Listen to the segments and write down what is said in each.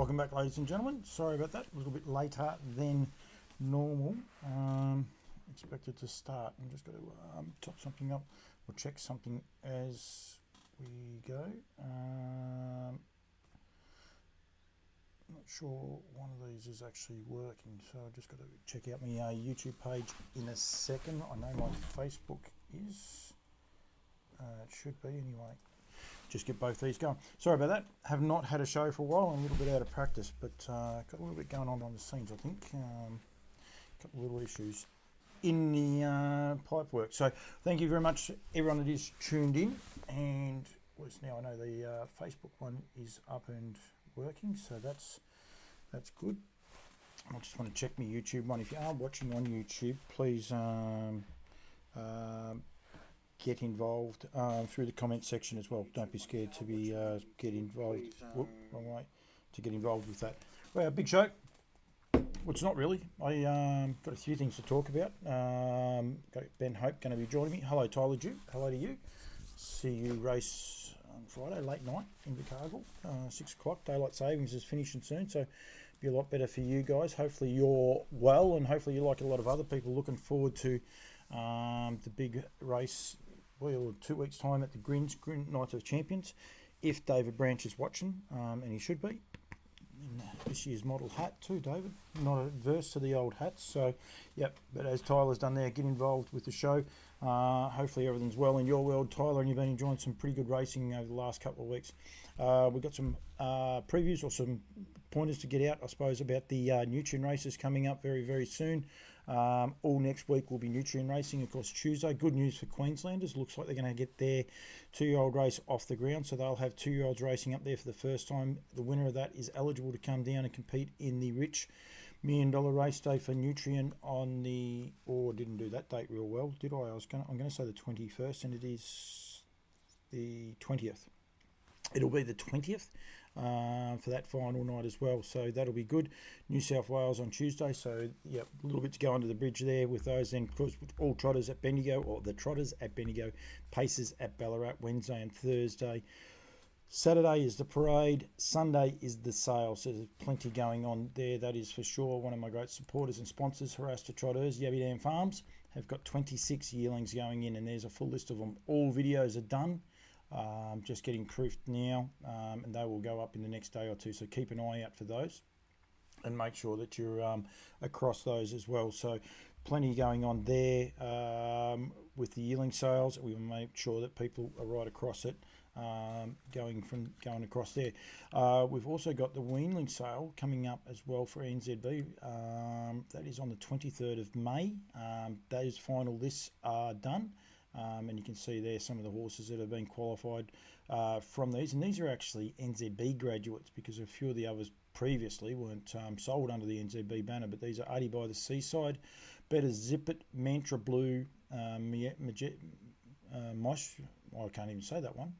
Welcome back, ladies and gentlemen. Sorry about that, a little bit later than normal. Expected to start. I'm just going to top something up or check something as we go. Not sure one of these is actually working, so I've just got to check out my YouTube page in a second. I know my Facebook is. It should be anyway. Just get both these going. Sorry about that. Have not had a show for a while. I'm a little bit out of practice, but got a little bit going on the scenes, I think. A couple of little issues in the pipe work. So thank you very much, everyone that is tuned in. And now I know the Facebook one is up and working, so that's good. I just want to check my YouTube one. If you are watching on YouTube, please get involved through the comment section as well. Don't be scared to be get involved. Wrong way. To get involved with that. Well, big show. Well, it's not really. I got a few things to talk about. Got Ben Hope going to be joining me. Hello, Tyler Dew. Hello to you. See you race on Friday, late night in Invercargill. 6 o'clock. Daylight savings is finishing soon, so be a lot better for you guys. Hopefully you're well, and hopefully you like a lot of other people. Looking forward to the big race. Well, 2 weeks' time at the Grins Night of Champions. If David Branch is watching, and he should be. In this year's model hat too, David. Not adverse to the old hats. So, yep. But as Tyler's done there, get involved with the show. Hopefully everything's well in your world, Tyler, and you've been enjoying some pretty good racing over the last couple of weeks. We've got some previews or some pointers to get out, I suppose, about the Nutrien races coming up very, very soon. All next week will be Nutrien racing, of course, Tuesday. Good news for Queenslanders. Looks like they're going to get their 2-year-old race off the ground, so they'll have 2-year-olds racing up there for the first time. The winner of that is eligible to come down and compete in the rich $1 million race day for Nutrien on the, didn't do that date real well, did I? I'm going to say the 21st, and it is the 20th. It'll be the 20th for that final night as well, so that'll be good. New South Wales on Tuesday, so yeah, a little bit to go under the bridge there with those. Then, of course, all trotters at Bendigo, or the trotters at Bendigo, Pacers at Ballarat, Wednesday and Thursday. Saturday is the parade, Sunday is the sale, so there's plenty going on there, that is for sure. One of my great supporters and sponsors, Harasta Trotters, Yabby Dam Farms, have got 26 yearlings going in, and there's a full list of them. All videos are done. Just getting proofed now, and they will go up in the next day or two, so keep an eye out for those and make sure that you're across those as well. So plenty going on there with the yearling sales. We will make sure that people are right across it, going across there. We've also got the weanling sale coming up as well for NZB. That is on the 23rd of May. Those final lists are done. And you can see there some of the horses that have been qualified from these. And these are actually NZB graduates, because a few of the others previously weren't sold under the NZB banner. But these are Artie by the Seaside, Better Zip It, Mantra Blue, I can't even say that one.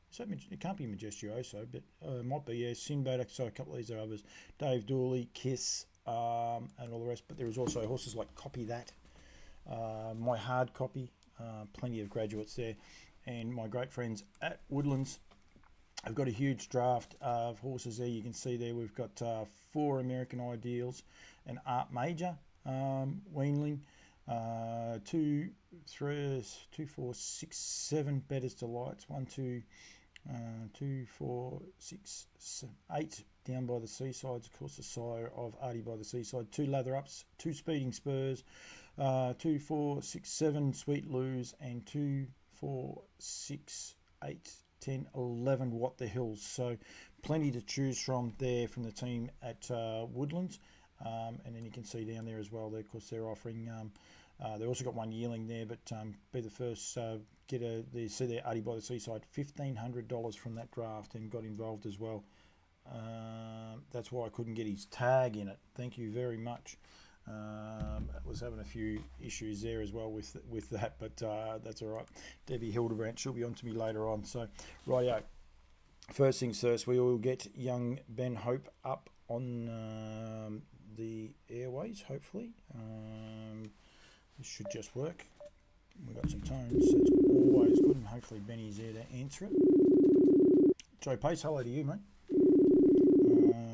So it can't be Majestuoso, but it might be, yeah, Sinbad. So a couple of these are others. Dave Dooley, Kiss, and all the rest. But there is also horses like Copy That, My Hard Copy. Plenty of graduates there, and my great friends at Woodlands have got a huge draft of horses there. You can see there we've got 4 American Ideals, an Art Major weanling, 2, 3, 2, 4, 6, 7 Better's Delights, 1, 2, 2, 4, 6, 7, 8 Down by the Seasides, of course the sire of Artie by the Seaside, 2 Lather Ups, 2 Speeding Spurs, 2, 4, 6, 7 Sweet Loos, and 2, 4, 6, 8, 10, 11 What the Hills. So plenty to choose from there from the team at Woodlands. And then you can see down there as well, of course they're offering, they also got one yearling there, but be the first, see there Artie by the Seaside, $1,500 from that draft, and got involved as well. That's why I couldn't get his tag in it. Thank you very much. Was having a few issues there as well with that, but that's all right. Debbie Hildebrandt, she'll be on to me later on. So, rightio. First things first, we will get young Ben Hope up on the airways, hopefully. This should just work. We've got some tones, so it's always good, and hopefully Benny's there to answer it. Joe Pace, hello to you, mate.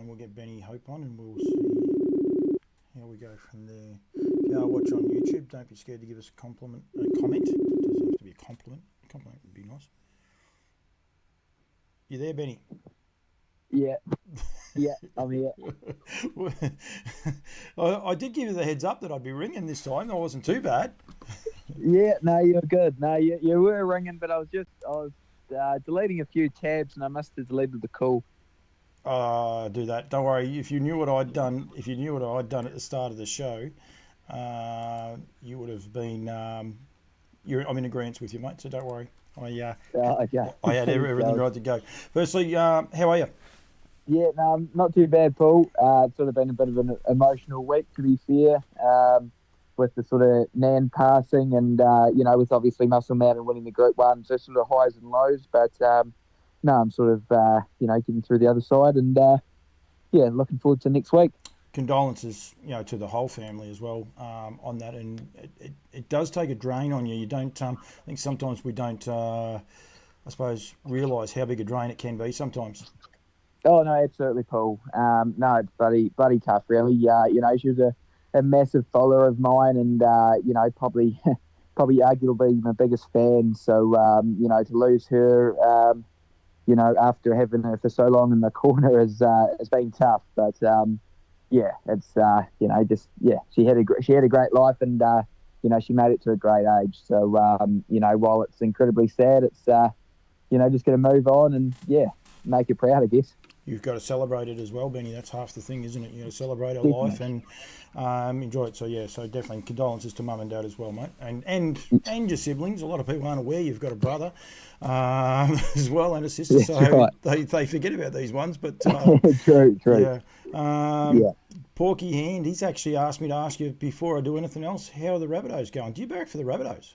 We'll get get Benny Hope on, and we'll see how we go from there. If you are watching on YouTube, don't be scared to give us a comment. It doesn't have to be a compliment. A compliment would be nice. You there, Benny? Yeah, I'm here. I did give you the heads up that I'd be ringing this time. That wasn't too bad. Yeah, no, you're good. No, you were ringing, but I was deleting a few tabs, and I must have deleted the call. Do that. Don't worry. If you knew what I'd done, at the start of the show, you would have been. I'm in agreement with you, mate. So don't worry. Okay. I had everything right to go. Firstly, how are you? Yeah, no, not too bad, Paul. It's sort of been a bit of an emotional week, to be fair, with the sort of Nan passing and, with obviously Muscle Mountain winning the Group 1, so sort of highs and lows. But, no, I'm sort of, getting through the other side and, looking forward to next week. Condolences, to the whole family as well on that. And it does take a drain on you. You don't, I think sometimes we don't, I suppose, realise how big a drain it can be sometimes. Oh, no, absolutely, Paul. No, it's bloody tough, really. She was a massive follower of mine and, probably arguably my biggest fan. So, to lose her, after having her for so long in the corner has been tough. But, it's, she had a great life and, she made it to a great age. So, while it's incredibly sad, it's, just going to move on and, make her proud, I guess. You've got to celebrate it as well, Benny. That's half the thing, isn't it? You got to celebrate her life and enjoy it. So definitely condolences to mum and dad as well, mate, and your siblings. A lot of people aren't aware you've got a brother as well and a sister, so right. they forget about these ones. But true. Yeah. Porky Hand, he's actually asked me to ask you before I do anything else. How are the Rabbitohs going? Do you barrack for the Rabbitohs?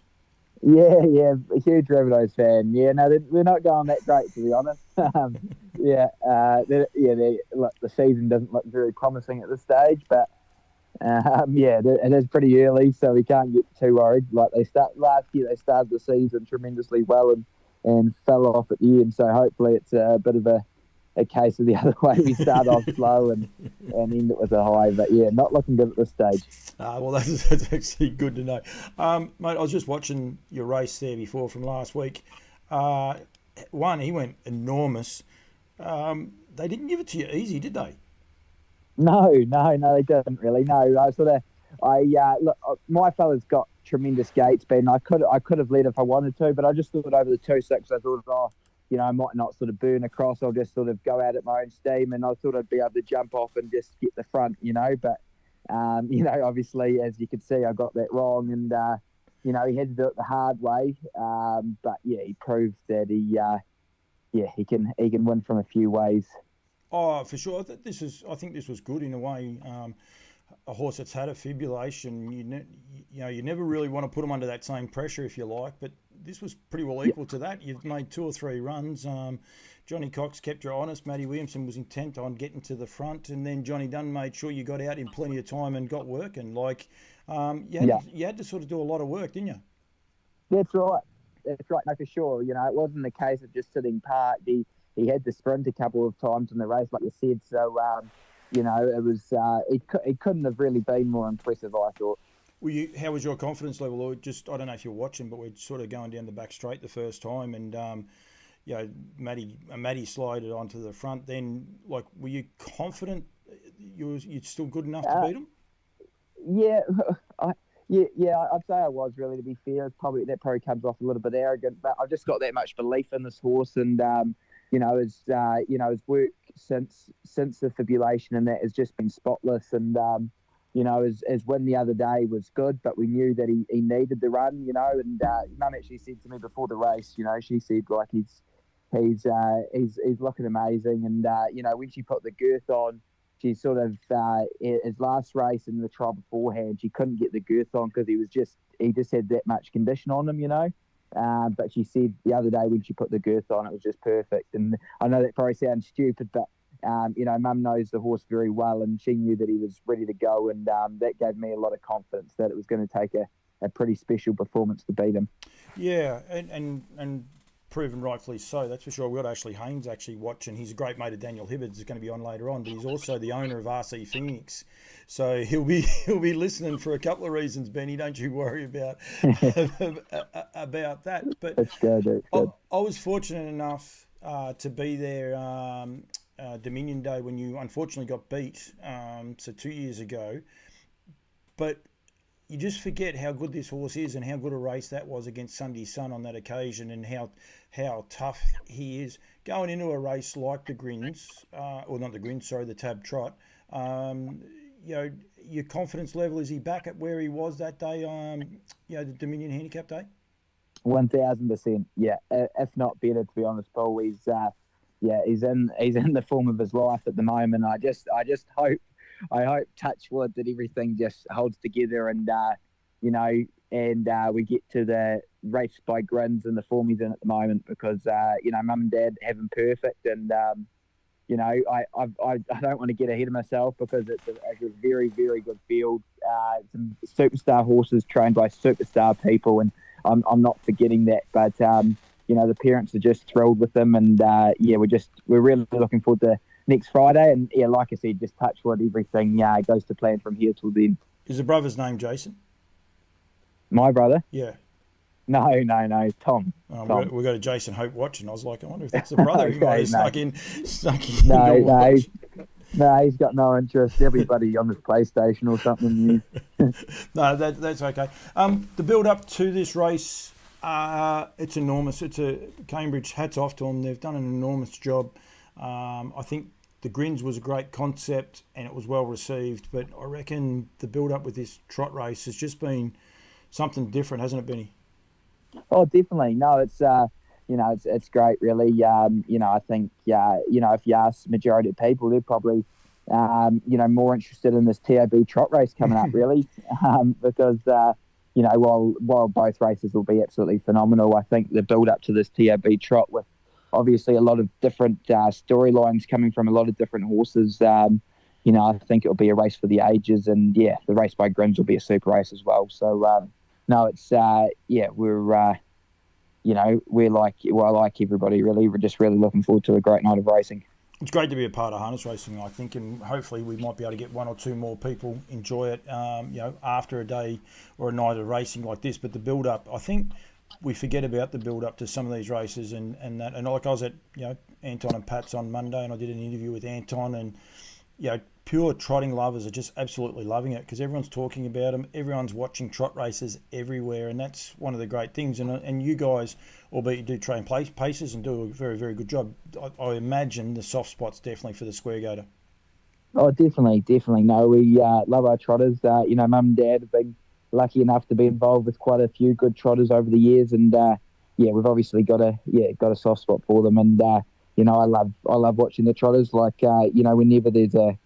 Yeah, a huge Rabbitohs fan. Yeah, no, they're not going that great, to be honest. The season doesn't look very promising at this stage, but it is pretty early, so we can't get too worried. Like last year, they started the season tremendously well and fell off at the end. So hopefully, it's a bit of a case of the other way. We start off slow and end it with a high, but not looking good at this stage. Well, that's actually good to know, mate. I was just watching your race there before from last week. He went enormous. They didn't give it to you easy, did they? No, they didn't really. No, look, my fella's got tremendous gate speed, and I could have led if I wanted to, but I just thought over the 2.6, I thought, I might not sort of burn across. I'll just sort of go out at my own steam, and I thought I'd be able to jump off and just get the front, but, obviously, as you can see, I got that wrong, and, he had to do it the hard way. But, he proved that he can win from a few ways. Oh, for sure. I think this was good in a way. A horse that's had a fibrillation, you never really want to put them under that same pressure, if you like, but this was pretty well equal to that. You've made 2 or 3 runs. Johnny Cox kept you honest. Matty Williamson was intent on getting to the front, and then Johnny Dunn made sure you got out in plenty of time and got working. You had to sort of do a lot of work, didn't you? That's right. No, for sure. It wasn't the case of just sitting parked. He had to sprint a couple of times in the race, like you said. So, it was it couldn't have really been more impressive, I thought. How was your confidence level? I don't know if you're watching, but we're sort of going down the back straight the first time, and Matty slided onto the front. Then, were you confident you're still good enough to beat him? I'd say I was, really, to be fair. That probably comes off a little bit arrogant, but I've just got that much belief in this horse, and his work since the fibrillation and that has just been spotless, and his win the other day was good, but we knew that he needed the run, and Mum actually said to me before the race, she said he's looking amazing, and when she put the girth on, she sort of his last race in the trial beforehand, she couldn't get the girth on because he just had that much condition on him, but she said the other day when she put the girth on, it was just perfect. And I know that probably sounds stupid, but Mum knows the horse very well, and she knew that he was ready to go, and that gave me a lot of confidence that it was going to take a pretty special performance to beat him. Yeah, and proven rightfully so. That's for sure. We've got Ashley Haynes actually watching. He's a great mate of Daniel Hibbard. Is going to be on later on, but he's also the owner of RC Phoenix. So he'll be listening for a couple of reasons, Benny. Don't you worry about that. But That's good. I was fortunate enough to be there Dominion Day when you unfortunately got beat, so 2 years ago. But you just forget how good this horse is and how good a race that was against Sunday Sun on that occasion, and how tough he is going into a race like the Grins, or not the Grins, sorry, the TAB Trot. Your confidence level, is he back at where he was that day? The Dominion Handicap Day. 1000%. Yeah, if not better, to be honest, Paul. He's in the form of his life at the moment. I just hope, touch wood, that everything just holds together, and we get to the race by Grins and the form he's in at the moment, because mum and dad have him perfect, and I don't want to get ahead of myself, because it's a very, very good field. Some superstar horses trained by superstar people, and I'm not forgetting that. But the parents are just thrilled with them, and we're really looking forward to next Friday. And like I said, just touch wood, everything goes to plan from here till then. Is the brother's name Jason? My brother? Yeah. No, Tom. Tom. We've got a Jason Hope watching. I was like, I wonder if that's the brother. He might have snuck in. No, he's got no interest. Everybody on this PlayStation or something. No, that's okay. The build up to this race, it's enormous. It's Cambridge. Hats off to them. They've done an enormous job. I think the Grins was a great concept and it was well received. But I reckon the build up with this trot race has just been something different, hasn't it, Benny? Oh, definitely. No, it's it's great, really. I think if you ask the majority of people, they're probably more interested in this TAB trot race coming up, really, because while both races will be absolutely phenomenal, I think the build up to this TAB trot, with obviously a lot of different storylines coming from a lot of different horses, I think it'll be a race for the ages, and the race by Grins will be a super race as well. So we're like everybody, really. We're just really looking forward to a great night of racing. It's great to be a part of harness racing, I think, and hopefully we might be able to get one or two more people enjoy it, after a day or a night of racing like this. But the build-up, I think we forget about the build-up to some of these races, and like I was at, Anton and Pat's on Monday, and I did an interview with Anton, and, pure trotting lovers are just absolutely loving it, because everyone's talking about them. Everyone's watching trot races everywhere, and that's one of the great things. And you guys, albeit you do train paces and do a very, very good job, I imagine the soft spot's definitely for the square gator. Oh, definitely. No, we love our trotters. Mum and Dad have been lucky enough to be involved with quite a few good trotters over the years, and we've obviously got a soft spot for them. And I love watching the trotters. Like whenever there's a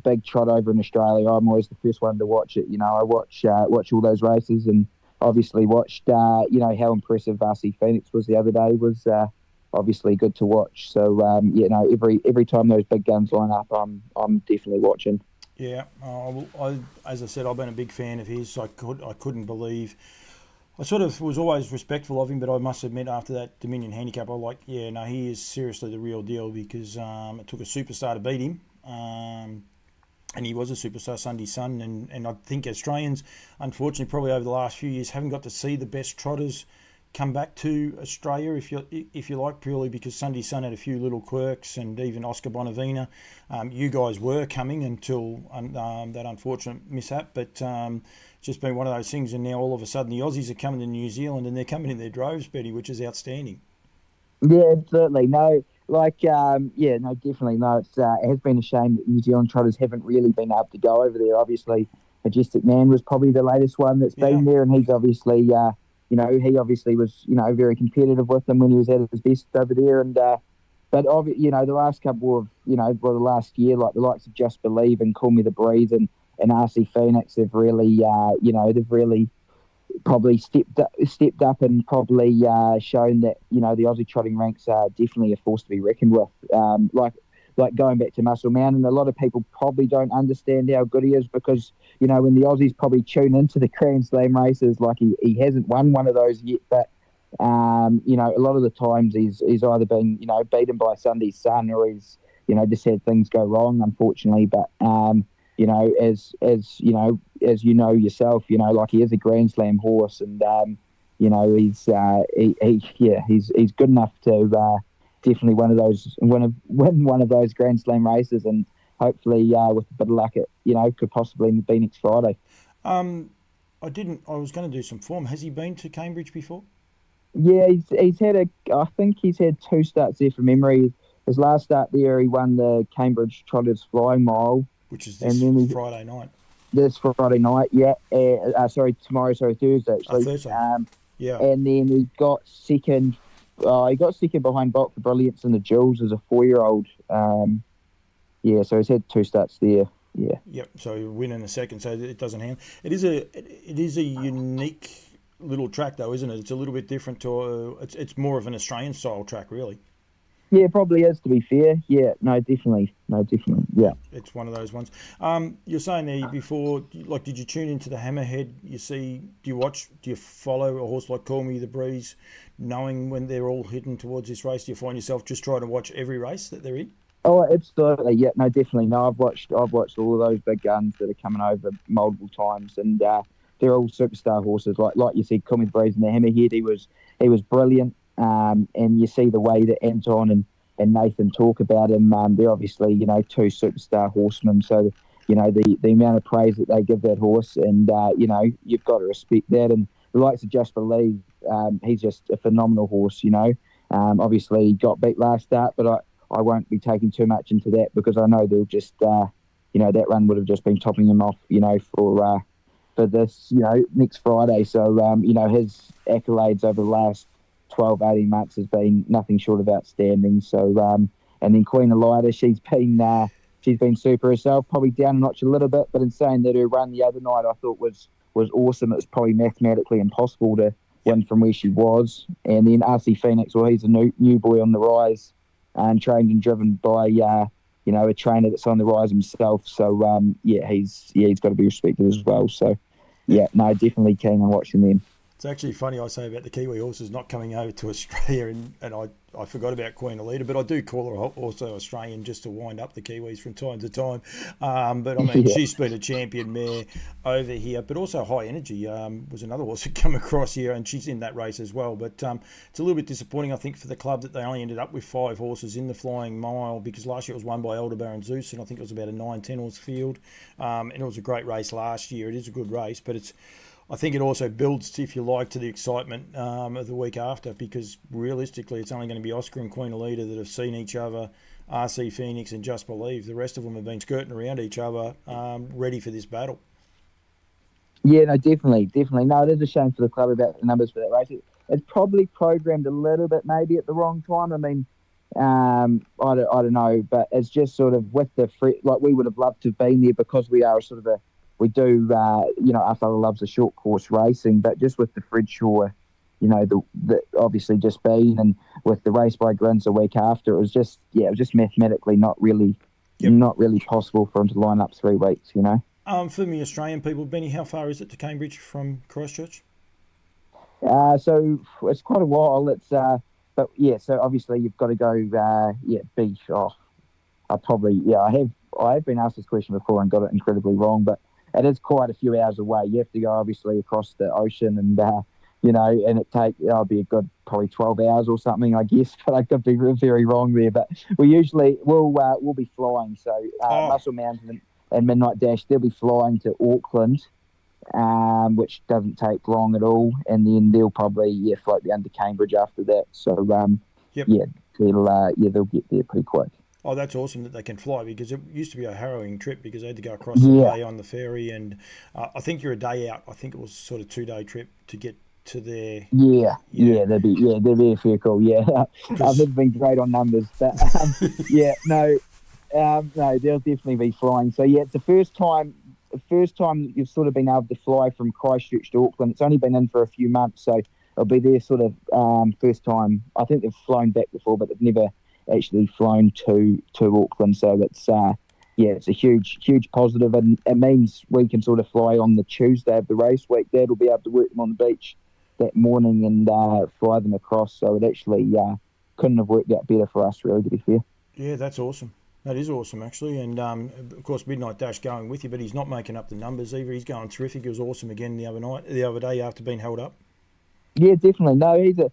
big trot over in Australia, I'm always the first one to watch it. I watch all those races, and obviously watched how impressive RC Phoenix was the other day was obviously good to watch. So every time those big guns line up, I'm definitely watching. Yeah, as I said, I've been a big fan of his. I couldn't believe. I sort of was always respectful of him, but I must admit after that Dominion Handicap, he is seriously the real deal, because it took a superstar to beat him. And he was a superstar Sunday Sun, and I think Australians, unfortunately, probably over the last few years, haven't got to see the best trotters come back to Australia, if you like, purely because Sunday Sun had a few little quirks, and even Oscar Bonavina. You guys were coming until that unfortunate mishap, but it's just been one of those things, and now all of a sudden the Aussies are coming to New Zealand, and they're coming in their droves, Betty, which is outstanding. Yeah, certainly. No, definitely. No, it has been a shame that New Zealand trotters haven't really been able to go over there. Obviously, Majestic Man was probably the latest one that's been there, and he's obviously, he obviously was, very competitive with them when he was at his best over there. And but the last couple of, the last year, like the likes of Just Believe and Call Me the Breeze and RC Phoenix have really, they've really probably stepped up and probably shown that the Aussie trotting ranks are definitely a force to be reckoned with. Like going back to Muscle Mountain, a lot of people probably don't understand how good he is, because when the Aussies probably tune into the Grand Slam races, like he hasn't won one of those yet, but You know, a lot of the times he's either been, you know, beaten by Sunday's Sun, or he's, you know, just had things go wrong, unfortunately. But you know, as you know yourself, you know, like, he is a Grand Slam horse, and you know, he's good enough to definitely win one of those Grand Slam races, and hopefully with a bit of luck, it, you know, could possibly be next Friday. I didn't. I was going to do some form. Has he been to Cambridge before? Yeah, he's had I think he's had 2 starts there from memory. His last start there, he won the Cambridge Trotters Flying Mile, Which is and this then Friday night. this Friday night, yeah. Sorry, Thursday actually. Thursday. Yeah. And then he got second. He got second behind Bulk for Brilliance in the Jewels as a 4-year-old. Yeah, so he's had 2 starts there. Yeah. Yep. So win in a second. So it doesn't hand. It is a unique little track though, isn't it? It's a little bit different to. It's more of an Australian style track, really. Yeah, probably is, to be fair. Yeah, no, definitely. Yeah. It's one of those ones. You're saying there before, like, did you tune into the Hammerhead? Do you follow a horse like Call Me the Breeze, knowing when they're all heading towards this race? Do you find yourself just trying to watch every race that they're in? Oh, absolutely. Yeah, no, definitely. No, I've watched all of those big guns that are coming over multiple times, and they're all superstar horses. Like you said, Call Me the Breeze and the Hammerhead, he was brilliant. And you see the way that Anton and Nathan talk about him. They're obviously, you know, 2 superstar horsemen. So, you know, the amount of praise that they give that horse, and, you know, you've got to respect that. And the likes of Just Believe, he's just a phenomenal horse, you know. Obviously, he got beat last start, but I won't be taking too much into that, because I know they'll just, you know, that run would have just been topping him off, you know, for this, you know, next Friday. So, you know, his accolades over the last 12, 18 months has been nothing short of outstanding. So, and then Queen Elida, she's been super herself, probably down a notch a little bit, but in saying that, her run the other night I thought was awesome. It was probably mathematically impossible to win from where she was. And then RC Phoenix, well, he's a new boy on the rise, and trained and driven by you know, a trainer that's on the rise himself. So he's got to be respected as well. So yeah, no, definitely keen on watching them. It's actually funny I say about the Kiwi horses not coming over to Australia, and I forgot about Queen Elida, but I do call her also Australian just to wind up the Kiwis from time to time. But I mean, she's been a champion mare over here, but also High Energy was another horse that come across here, and she's in that race as well. But it's a little bit disappointing, I think, for the club that they only ended up with 5 horses in the Flying Mile, because last year it was won by Aldebaran Zeus, and I think it was about a 9-10 horse field. And it was a great race last year. It is a good race, but I think it also builds, if you like, to the excitement of the week after, because realistically it's only going to be Oscar and Queen Elida that have seen each other, RC Phoenix and Just Believe. The rest of them have been skirting around each other, ready for this battle. Yeah, no, definitely. No, it is a shame for the club about the numbers for that race. It's probably programmed a little bit maybe at the wrong time. I mean, I don't know, but it's just sort of with like, we would have loved to have been there, because we are sort of we do, you know, our fellow loves the short course racing, but just with the Fredshaw, you know, the obviously just been, and with the race by Grins a week after, it was just mathematically not really possible for him to line up 3 weeks, you know. For me Australian people, Benny, how far is it to Cambridge from Christchurch? So it's quite a while. It's but yeah, so obviously you've got to go beach. I have been asked this question before and got it incredibly wrong, but it is quite a few hours away. You have to go obviously across the ocean, and you know, and it'll be a good probably 12 hours or something, I guess. But I could be very wrong there. But we'll be flying. So Muscle Mountain and Midnight Dash, they'll be flying to Auckland, which doesn't take long at all, and then they'll probably float down to Cambridge after that. So they'll get there pretty quick. Oh, that's awesome that they can fly, because it used to be a harrowing trip, because they had to go across the bay on the ferry, and I think you're a day out. I think it was sort of 2-day trip to get to there. They'd be a fair call. Yeah, I've never been great on numbers, but no, they'll definitely be flying. So yeah, it's the first time that you've sort of been able to fly from Christchurch to Auckland. It's only been in for a few months, so it'll be their sort of first time. I think they've flown back before, but they've never actually flown to Auckland. So it's it's a huge positive, and it means we can sort of fly on the Tuesday of the race week. That'll be able to work them on the beach that morning and fly them across. So it actually couldn't have worked out better for us, really, to be fair. Yeah, that's awesome. That is awesome, actually. And of course, Midnight Dash going with you, but he's not making up the numbers either. He's going terrific. It was awesome again the other day after being held up. Yeah, definitely. No, he's a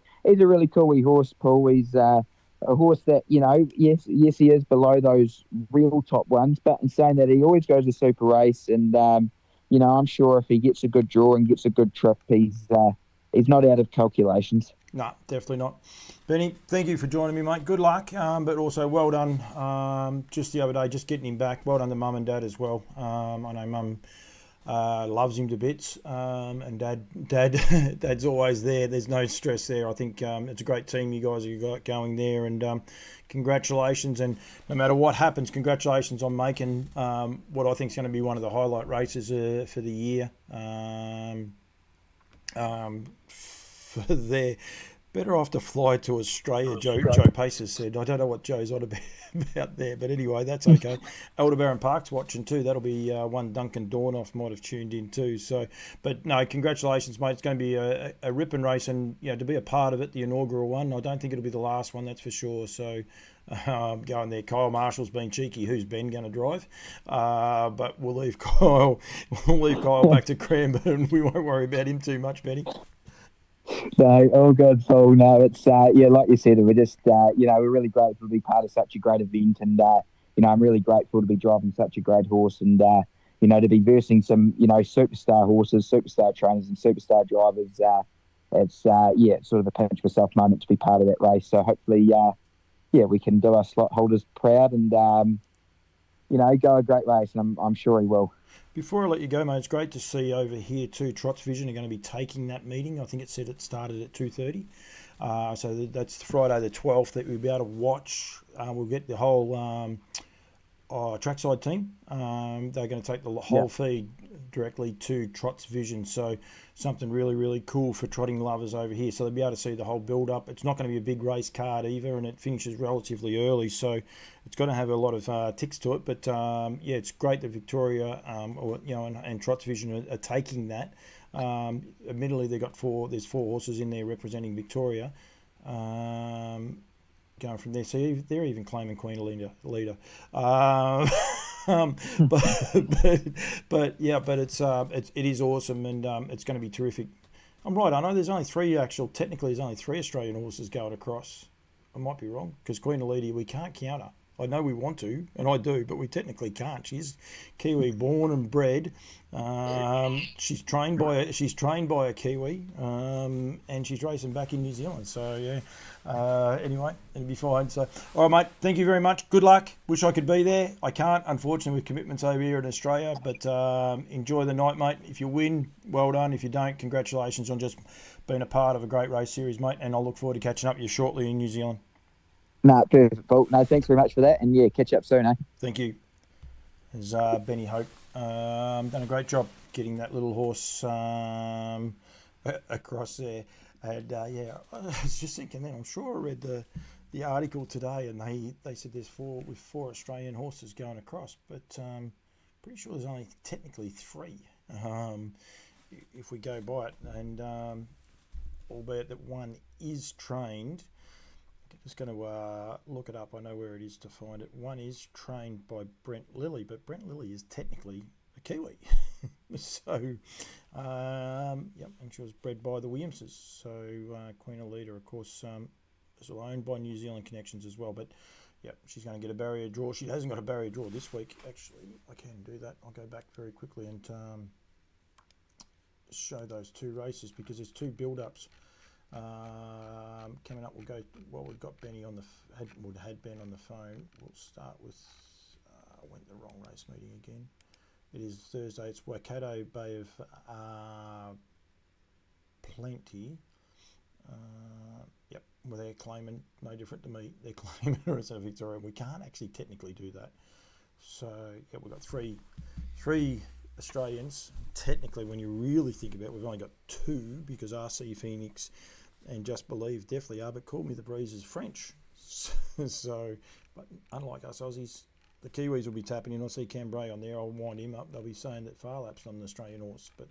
really cool wee horse, Paul. He's a horse that, yes, he is below those real top ones, but in saying that, he always goes a super race, and I'm sure if he gets a good draw and gets a good trip, he's not out of calculations. No, definitely not. Benny, thank you for joining me, mate. Good luck, but also well done. Just the other day, just getting him back. Well done to Mum and Dad as well. I know Mum loves him to bits, and Dad's always there. There's no stress there. I think it's a great team you guys have got going there, and congratulations. And no matter what happens, congratulations on making what I think is going to be one of the highlight races for the year. For their better off to fly to Australia, Joe Pacer said. I don't know what Joe's on about there, but anyway, that's okay. Aldebaran Park's watching too. That'll be one Duncan Dornoff might have tuned in too. So, but no, congratulations, mate. It's going to be a ripping race, and to be a part of it, the inaugural one. I don't think it'll be the last one, that's for sure. So, going there. Kyle Marshall's been cheeky. Who's Ben going to drive? But we'll leave Kyle. Back to Cranbourne. We won't worry about him too much, Benny. No, all good, Paul. No, it's like you said, we're just we're really grateful to be part of such a great event, and I'm really grateful to be driving such a great horse, and to be versing some superstar horses, superstar trainers, and superstar drivers. It's sort of a pinch yourself moment to be part of that race. So hopefully, we can do our slot holders proud, and go a great race, and I'm sure he will. Before I let you go, mate, it's great to see over here too. Trots Vision are going to be taking that meeting. I think it said it started at 2:30. So that's Friday the 12th that we'll be able to watch. We'll get the whole trackside team. They're going to take the whole feed directly to Trots Vision. So something really, really cool for trotting lovers over here. So they'll be able to see the whole build-up. It's not going to be a big race card either, and it finishes relatively early. So it's going to have a lot of ticks to it. But, it's great that Victoria and Trots Vision are taking that. Admittedly, there's four horses in there representing Victoria. Going from there, so they're even claiming Queen leader. But it is awesome, and it's going to be terrific. I'm right. I know there's only three Australian horses going across. I might be wrong, because Queen Elida, we can't count her. I know we want to, and I do, but we technically can't. She's Kiwi born and bred. She's trained by a Kiwi, and she's racing back in New Zealand. So anyway, it'll be fine. So all right, mate. Thank you very much. Good luck. Wish I could be there. I can't, unfortunately, with commitments over here in Australia. But enjoy the night, mate. If you win, well done. If you don't, congratulations on just being a part of a great race series, mate. And I'll look forward to catching up with you shortly in New Zealand. No, perfect, Paul. No, thanks very much for that. And catch up soon, eh? Thank you. There's Benny Hope. Done a great job getting that little horse across there. And I was just thinking then, I'm sure I read the article today, and they said there's four Australian horses going across, but pretty sure there's only technically three if we go by it. And albeit that one is trained. Just going to look it up. I know where it is to find it. One is trained by Brent Lilly, but Brent Lilly is technically a Kiwi. So, and she was bred by the Williamses. So, Queen Elida, of course, is owned by New Zealand connections as well. But, she's going to get a barrier draw. She hasn't got a barrier draw this week, actually. I can do that. I'll go back very quickly and show those two races, because there's two build-ups. Coming up, we've got Benny had Ben on the phone. We'll start with, I went the wrong race meeting again. It is Thursday. It's Waikato Bay of Plenty. Well, they're claiming, no different to me, they're claiming her as a Victoria. We can't actually technically do that. So, we've got three Australians. Technically, when you really think about it, we've only got two, because RC Phoenix and Just Believe definitely are, but Call Me the Breeze is French. So, but unlike us Aussies, the Kiwis will be tapping in. I see Cambrai on there. I'll wind him up. They'll be saying that Farlap's not an Australian horse, but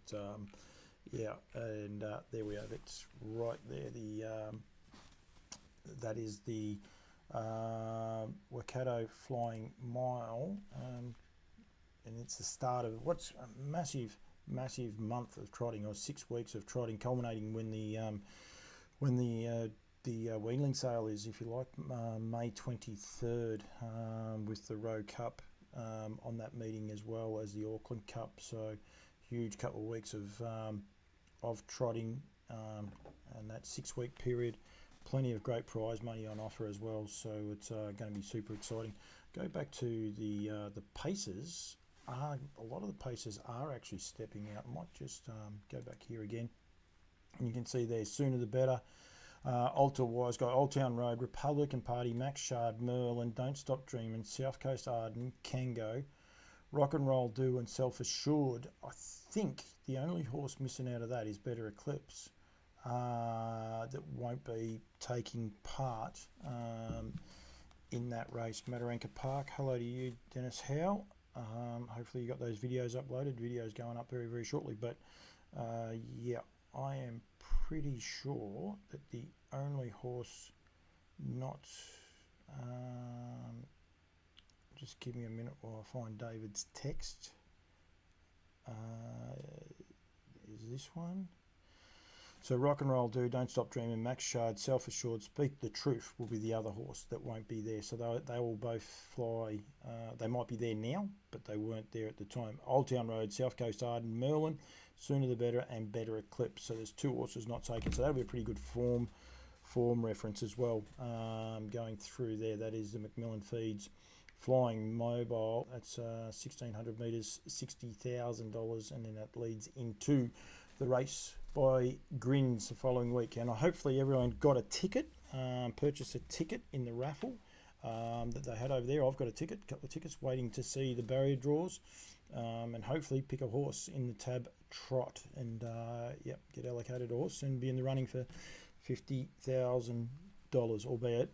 Yeah, and there we have it. It's right there. That is the Waikato Flying Mile, and it's the start of what's a massive month of trotting, or 6 weeks of trotting, culminating when the Wheeling sale is, if you like, May 23rd, with the Rowe Cup on that meeting, as well as the Auckland Cup. So huge couple of weeks of trotting, and that 6 week period. Plenty of great prize money on offer as well, so it's going to be super exciting. Go back to the paces. A lot of the paces are actually stepping out. I might just go back here again, and you can see there, Sooner the Better, Alta Wise Guy, Old Town Road, Republican Party, Max Shard, Merlin, Don't Stop Dreaming, South Coast Arden, Kango, Rock and Roll Do, and Self Assured. I think the only horse missing out of that is Better Eclipse, that won't be taking part in that race. Mataranka Park, hello to you, Dennis Howe. Hopefully you got those videos uploaded. Videos going up very, very shortly. But yeah, I am pretty sure that the only horse not... just give me a minute while I find David's text. Is this one? So Rock and Roll Do, Don't Stop Dreaming, Max Shard, Self Assured, Speak the Truth will be the other horse that won't be there. So they will both fly. They might be there now, but they weren't there at the time. Old Town Road, South Coast Arden, Merlin, Sooner the Better, and Better Eclipse. So there's 2 horses not taken. So that'll be a pretty good form reference as well, going through there. That is the Macmillan Feeds Flying Mobile. That's 1,600 metres, $60,000, and then that leads into the race by Grins the following week. And hopefully everyone got a ticket, purchased a ticket in the raffle that they had over there. I've got a couple of tickets, waiting to see the barrier draws, and hopefully pick a horse in the TAB Trot, and get allocated a horse and be in the running for $50,000, albeit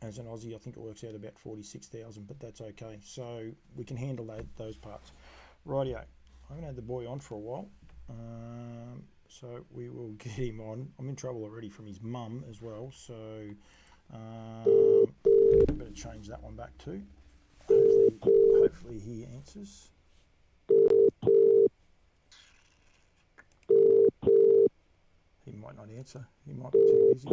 as an Aussie I think it works out about 46,000, but that's okay. So we can handle those parts. Rightio, I haven't had the boy on for a while. So we will get him on. I'm in trouble already from his mum as well, so I better change that one back too. Hopefully he answers. He might not answer. He might be too busy.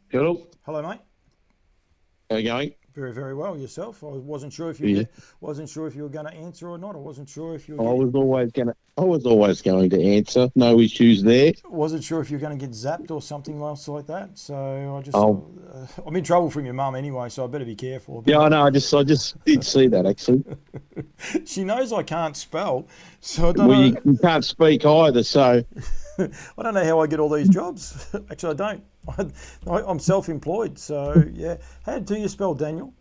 Hello. Hello, mate. How you going? Very, very well. Yourself? I wasn't sure if you were going to answer or not. I wasn't sure if you were. I was always going to answer. No issues there. Wasn't sure if you were going to get zapped or something else like that. So I just, I'm in trouble from your mum anyway, so I better be careful. Yeah, I know. I just did see that actually. She knows I can't spell, so I don't know. Well, you can't speak either, so. I don't know how I get all these jobs. Actually, I don't. I'm self-employed, so yeah. How do you spell Daniel?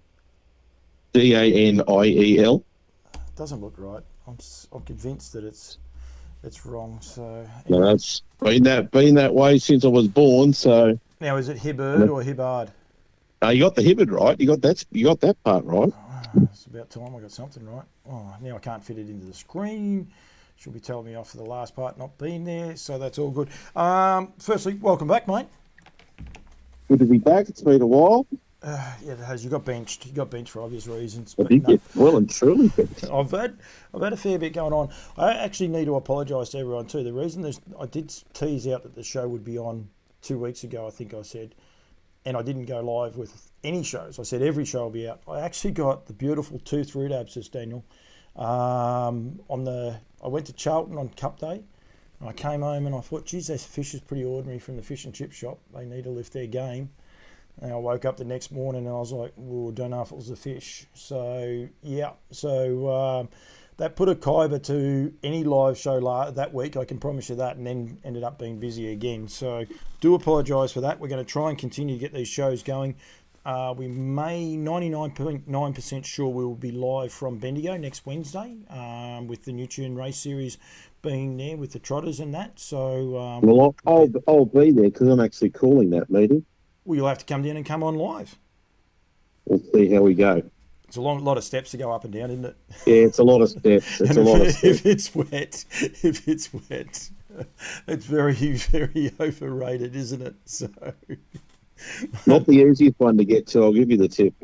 Daniel. Doesn't look right. I'm convinced that it's wrong. So No, that's been that way since I was born. So now, is it Hibbard or Hibbard? No, you got the Hibbard right. You got that part right. It's about time I got something right. Oh, now I can't fit it into the screen. She'll be telling me off for the last part not being there, so that's all good. Firstly, welcome back, mate. Good to be back. It's been a while. Yeah, it has. You got benched. You got benched for obvious reasons. I did get well and truly benched. I've had a fair bit going on. I actually need to apologise to everyone too. The reason I did tease out that the show would be on 2 weeks ago, I think I said, and I didn't go live with any shows. I said every show will be out. I actually got the beautiful tooth root abscess, Daniel. I went to Charlton on Cup Day. And I came home and I thought, geez, this fish is pretty ordinary from the fish and chip shop. They need to lift their game. And I woke up the next morning and I was like, well, don't know if it was a fish. So, yeah. So, that put a kaiba to any live show that week, I can promise you that, and then ended up being busy again. So, do apologise for that. We're going to try and continue to get these shows going. We may 99.9% sure we will be live from Bendigo next Wednesday, with the New Tune Race Series being there with the trotters and that. So well, I'll be there because I'm actually calling that meeting. Well, you'll have to come down and come on live. We'll see how we go. It's a lot of steps to go up and down, isn't it? Yeah, it's a lot of steps. It's And a lot of steps. if it's wet, it's very, very overrated, isn't it? So, Not the easiest one to get to. I'll give you the tip.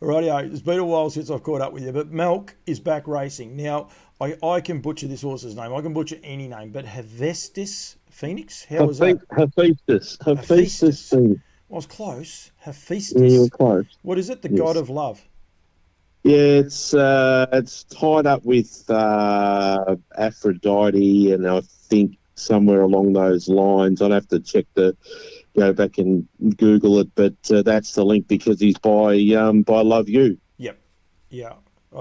rightio, it's been a while since I've caught up with you, but Melk is back racing. Now, I can butcher this horse's name. I can butcher any name, but Hephaestus Phoenix? How was that? Hephaestus. Hephaestus. I was close. Hephaestus. Yeah, you were close. What is it? The Yes. god of love. Yeah, it's tied up with Aphrodite, and I think somewhere along those lines. I'd have to go back and Google it, but that's the link because he's by Love You. Yep. Yeah.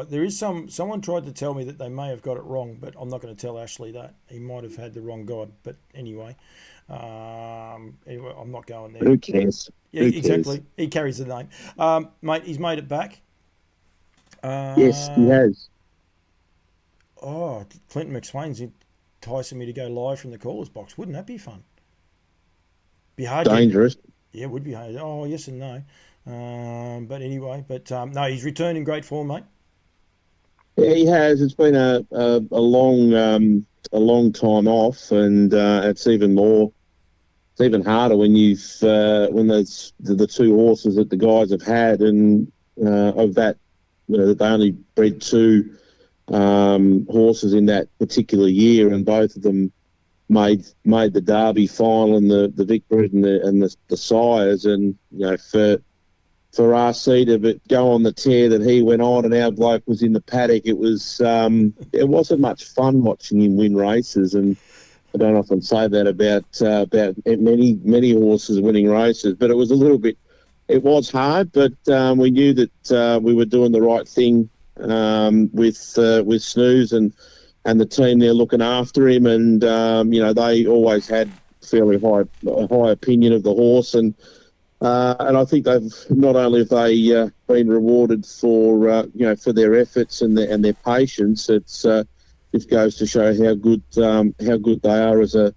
There is someone tried to tell me that they may have got it wrong, but I'm not going to tell Ashley that. He might have had the wrong god, but anyway, I'm not going there. Who cares? Yeah, Who exactly. cares? He carries the name. Mate, he's made it back. Yes, he has. Oh, Clinton McSwain's enticing me to go live from the callers box. Wouldn't that be fun? Be hard. Dangerous. Yeah, it would be hard. Oh, yes and no. But anyway, no, he's returned in great form, mate. Yeah, he has. It's been a long time off, and it's even more. It's even harder when when there's the two horses that the guys have had, and of that, that they only bred two horses in that particular year, and both of them made the Derby final and the Vic-bred and the sires, and for RC to go on the tear that he went on, and our bloke was in the paddock, it wasn't much fun watching him win races, and I don't often say that about many horses winning races, but it was a little bit. It was hard, but we knew that we were doing the right thing with Snooze and the team there looking after him, and they always had fairly high opinion of the horse, and I think they've not only have they been rewarded for their efforts and their patience. It goes to show how good they are as a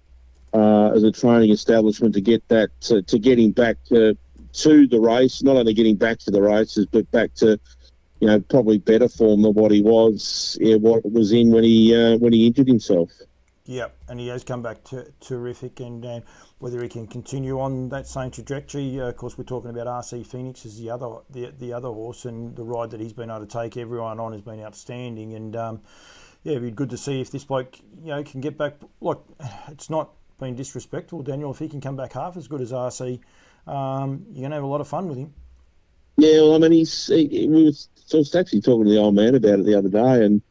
training establishment to get that to get him back to the race. Not only getting back to the races, but back to probably better form than what he was in when he injured himself. Yeah, and he has come back terrific, and whether he can continue on that same trajectory. Of course, we're talking about RC Phoenix as the other horse, and the ride that he's been able to take everyone on has been outstanding. And it'd be good to see if this bloke can get back. Like, it's not being disrespectful, Daniel. If he can come back half as good as RC, you're gonna have a lot of fun with him. Yeah, well, I mean, we was actually talking to the old man about it the other day, and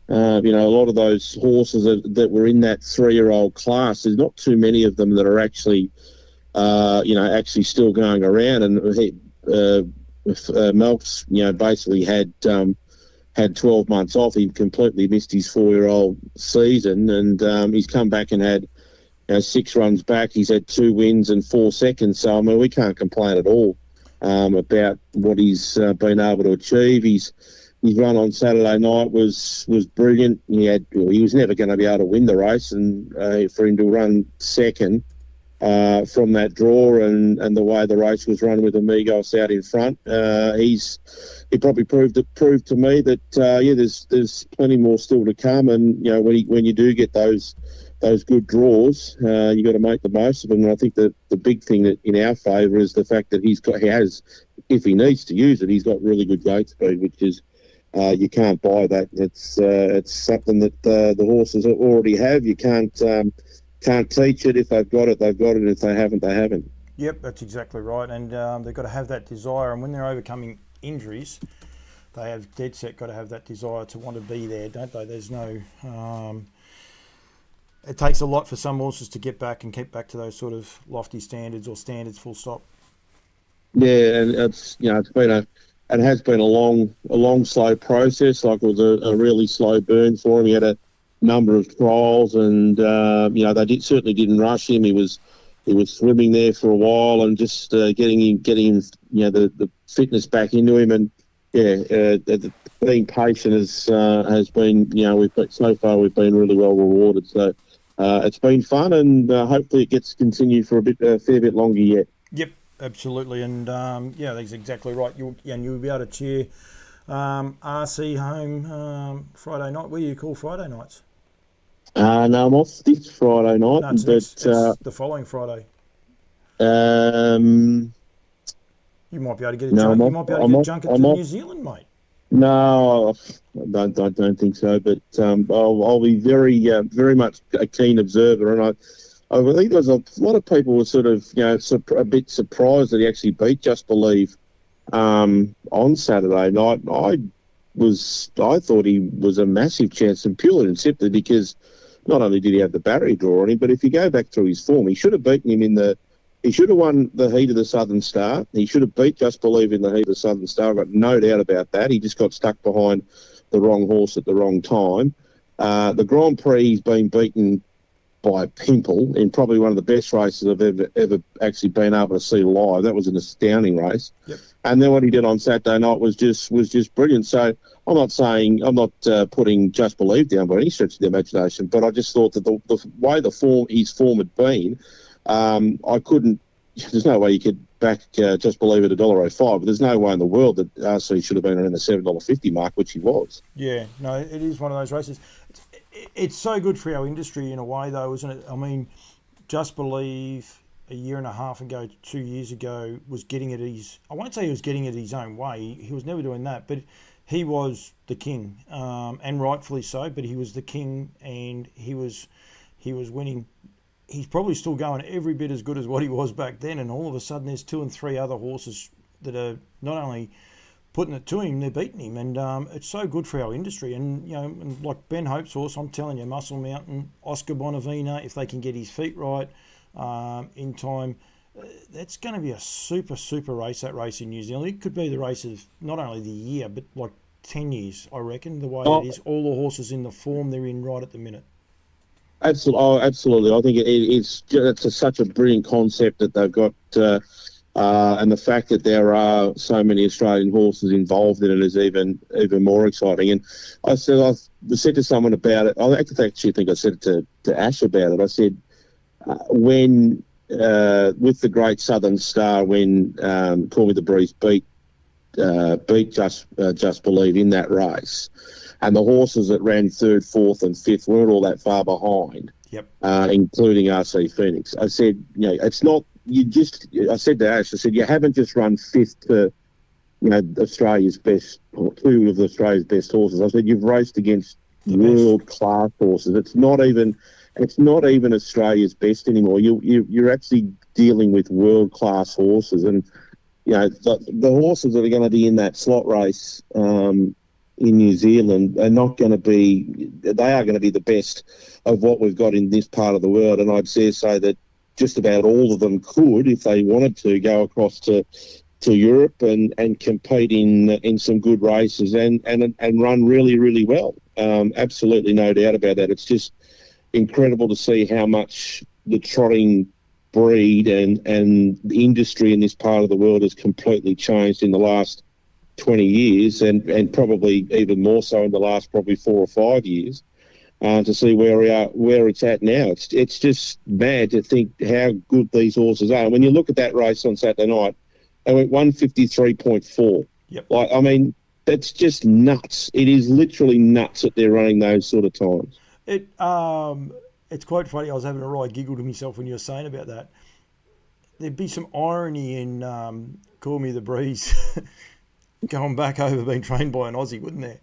a lot of those horses that were in that 3-year-old class, there's not too many of them that are actually, actually still going around. And Melk's, basically had 12 months off. He completely missed his 4-year-old season, and he's come back and had 6 runs back. He's had 2 wins and 4 seconds. So, I mean, we can't complain at all about what he's been able to achieve. His run on Saturday night was brilliant. He was never going to be able to win the race, and for him to run second from that draw and the way the race was run with Amigos out in front, he probably proved to me that there's plenty more still to come. And when you do get those good draws, you got to make the most of them. And I think that the big thing that in our favour is the fact that he has, if he needs to use it, he's got really good gate speed, which is. You can't buy that. It's something that the horses already have. You can't teach it. If they've got it, they've got it. If they haven't, they haven't. Yep, that's exactly right. And they've got to have that desire. And when they're overcoming injuries, they have dead set got to have that desire to want to be there, don't they? There's no. It takes a lot for some horses to get back and keep back to those sort of lofty standards or standards. Full stop. Yeah, and it's it has been a long, slow process. Like, it was a really slow burn for him. He had a number of trials, and they certainly didn't rush him. He was swimming there for a while, and just getting him the fitness back into him. And being patient has been so far we've been really well rewarded. So it's been fun, and hopefully it gets to continue for a fair bit longer yet. Yep. Absolutely, and that's exactly right. You'll be able to cheer RC home Friday night. Where you call Friday nights? No, I'm off this Friday night, No, it's the following Friday. You might be able to get a no, you might be able to get a junket to New Zealand, mate. No, I don't think so. But I'll be very much a keen observer, and I think there's a lot of people were sort of a bit surprised that he actually beat Just Believe on Saturday night. I thought he was a massive chance, and purely and simply because not only did he have the barrier draw on him, but if you go back through his form, he should have beaten him he should have won the heat of the Southern Star. He should have beat Just Believe in the heat of the Southern Star. I've got no doubt about that. He just got stuck behind the wrong horse at the wrong time. The Grand Prix, he's been beaten by Pimple in probably one of the best races I've ever actually been able to see live. That was an astounding race. Yep. And then what he did on Saturday night was just brilliant. So I'm not putting Just Believe down by any stretch of the imagination, but I just thought that the way his form had been, I couldn't. There's no way you could back Just Believe at $1.05, but there's no way in the world that RC should have been around the $7.50 mark, which he was. Yeah, no, it is one of those races. It's so good for our industry in a way, though, isn't it? I mean, Just Believe a year and a half ago, 2 years ago, was getting it I won't say he was getting it his own way. He was never doing that, but he was the king, and rightfully so. But he was the king, and he was winning. He's probably still going every bit as good as what he was back then, and all of a sudden there's 2 and 3 other horses that are not only putting it to him, they're beating him, and it's so good for our industry. And and like Ben Hope's horse, I'm telling you, Muscle Mountain, Oscar Bonavina, if they can get his feet right in time, that's going to be a super race. That race in New Zealand, it could be the race of not only the year but like 10 years, I reckon. The way it is, all the horses in the form they're in right at the minute. Absolutely. I think it's such a brilliant concept that they've got, and the fact that there are so many Australian horses involved in it is even more exciting. And I said to someone about it. I actually think I said it to Ash about it. I said when with the Great Southern Star, when Call Me the Breeze beat Just Believe in that race. And the horses that ran 3rd, 4th and 5th weren't all that far behind, yep. Including RC Phoenix. I said, it's not, I said to Ash, I said, you haven't just run 5th to, Australia's best, or 2 of Australia's best horses. I said, you've raced against world-class horses. It's not even Australia's best anymore. You're actually dealing with world-class horses. And, the horses that are going to be in that slot race, in New Zealand are not going to be, they are going to be the best of what we've got in this part of the world. And I'd say that just about all of them could, if they wanted to, go across to Europe and compete in some good races and run really, really well. Absolutely no doubt about that. It's just incredible to see how much the trotting breed and the industry in this part of the world has completely changed in the last 20 years and probably even more so in the last probably 4 or 5 years, to see where it's at now. It's just mad to think how good these horses are. And when you look at that race on Saturday night, they went 153.4. Yep. I mean, that's just nuts. It is literally nuts that they're running those sort of times. It's quite funny. I was having a right giggle to myself when you were saying about that. There'd be some irony in Call Me the Breeze going back over being trained by an Aussie, wouldn't there?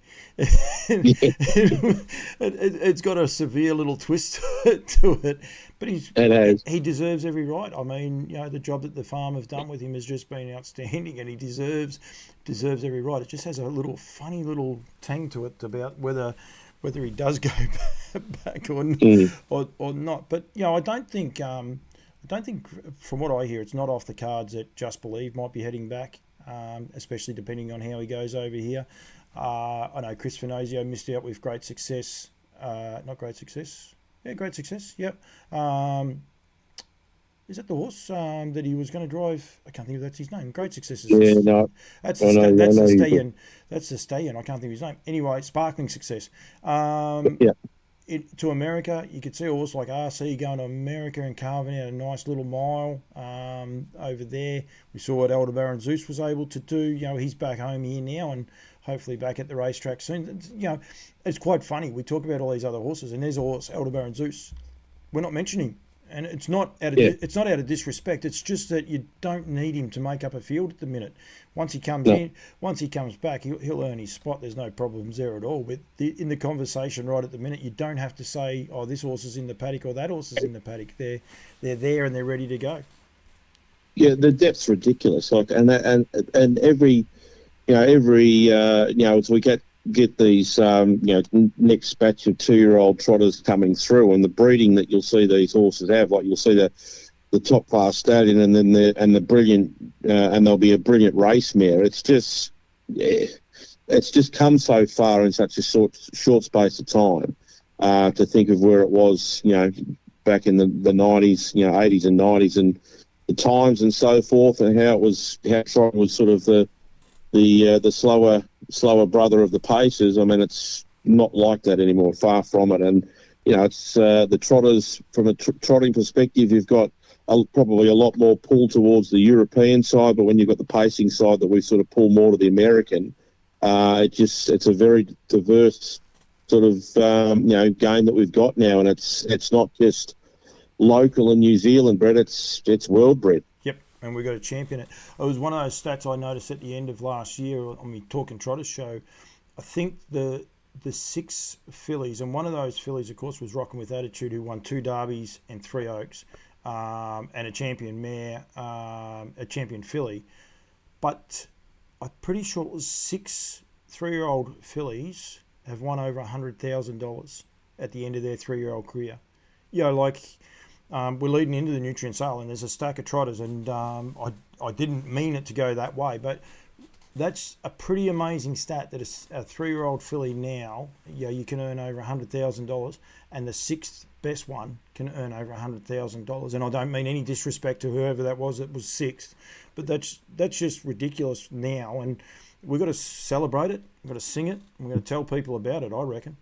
It's got a severe little twist to it, but he deserves every right. I mean, the job that the farm have done with him has just been outstanding, and he deserves every right. It just has a funny little tang to it about whether he does go back or not. But I don't think from what I hear, it's not off the cards that Just Believe might be heading back. Especially depending on how he goes over here. I know Chris Finozio missed out with Great Success. Not Great Success. Yeah, Great Success. Yep. Is that the horse that he was going to drive? I can't think if that's his name. Great Success is that's the stallion. That's the stallion. I can't think of his name. Anyway, Sparkling Success. Yeah. to America. You could see a horse like RC going to America and carving out a nice little mile over there. We saw what Aldebaran Zeus was able to do. You know, he's back home here now and hopefully back at the racetrack soon. You know, it's quite funny. We talk about all these other horses, and there's a horse, Aldebaran Zeus. We're not mentioning him. And it's not out of disrespect. It's just that you don't need him to make up a field at the minute. Once he comes once he comes back, he'll earn his spot. There's no problems there at all. But in the conversation right at the minute, you don't have to say, "Oh, this horse is in the paddock" or "That horse is in the paddock." They're there and they're ready to go. Yeah, the depth's ridiculous. Like, and every as we get these next batch of 2-year-old trotters coming through, and the breeding that you'll see these horses have, like you'll see the top class stallion and then the brilliant and there'll be a brilliant race mare. It's just come so far in such a short space of time. To think of where it was, back in the 90s, 80s and 90s, and the times and so forth, and how Trot was sort of the slower brother of the paces. I mean, it's not like that anymore, far from it. And it's the trotters, from a trotting perspective, you've got probably a lot more pull towards the European side, but when you've got the pacing side that we sort of pull more to the American, it's a very diverse sort of game that we've got now, and it's not just local in New Zealand bred, it's world bred. And we've got to champion it. It was one of those stats I noticed at the end of last year on my Talking Trotters show. I think the 6 fillies, and one of those fillies, of course, was Rocking With Attitude, who won 2 derbies and 3 oaks, and a champion mare, a champion filly. But I'm pretty sure it was 6 3-year-old fillies have won over $100,000 at the end of their 3-year-old career. We're leading into the nutrient sale, and there's a stack of trotters, and I didn't mean it to go that way, but that's a pretty amazing stat that a 3-year-old filly now, you can earn over $100,000, and the 6th best one can earn over $100,000. And I don't mean any disrespect to whoever that was 6th, but that's just ridiculous now, and we've got to celebrate it, we've got to sing it, we've got to tell people about it, I reckon.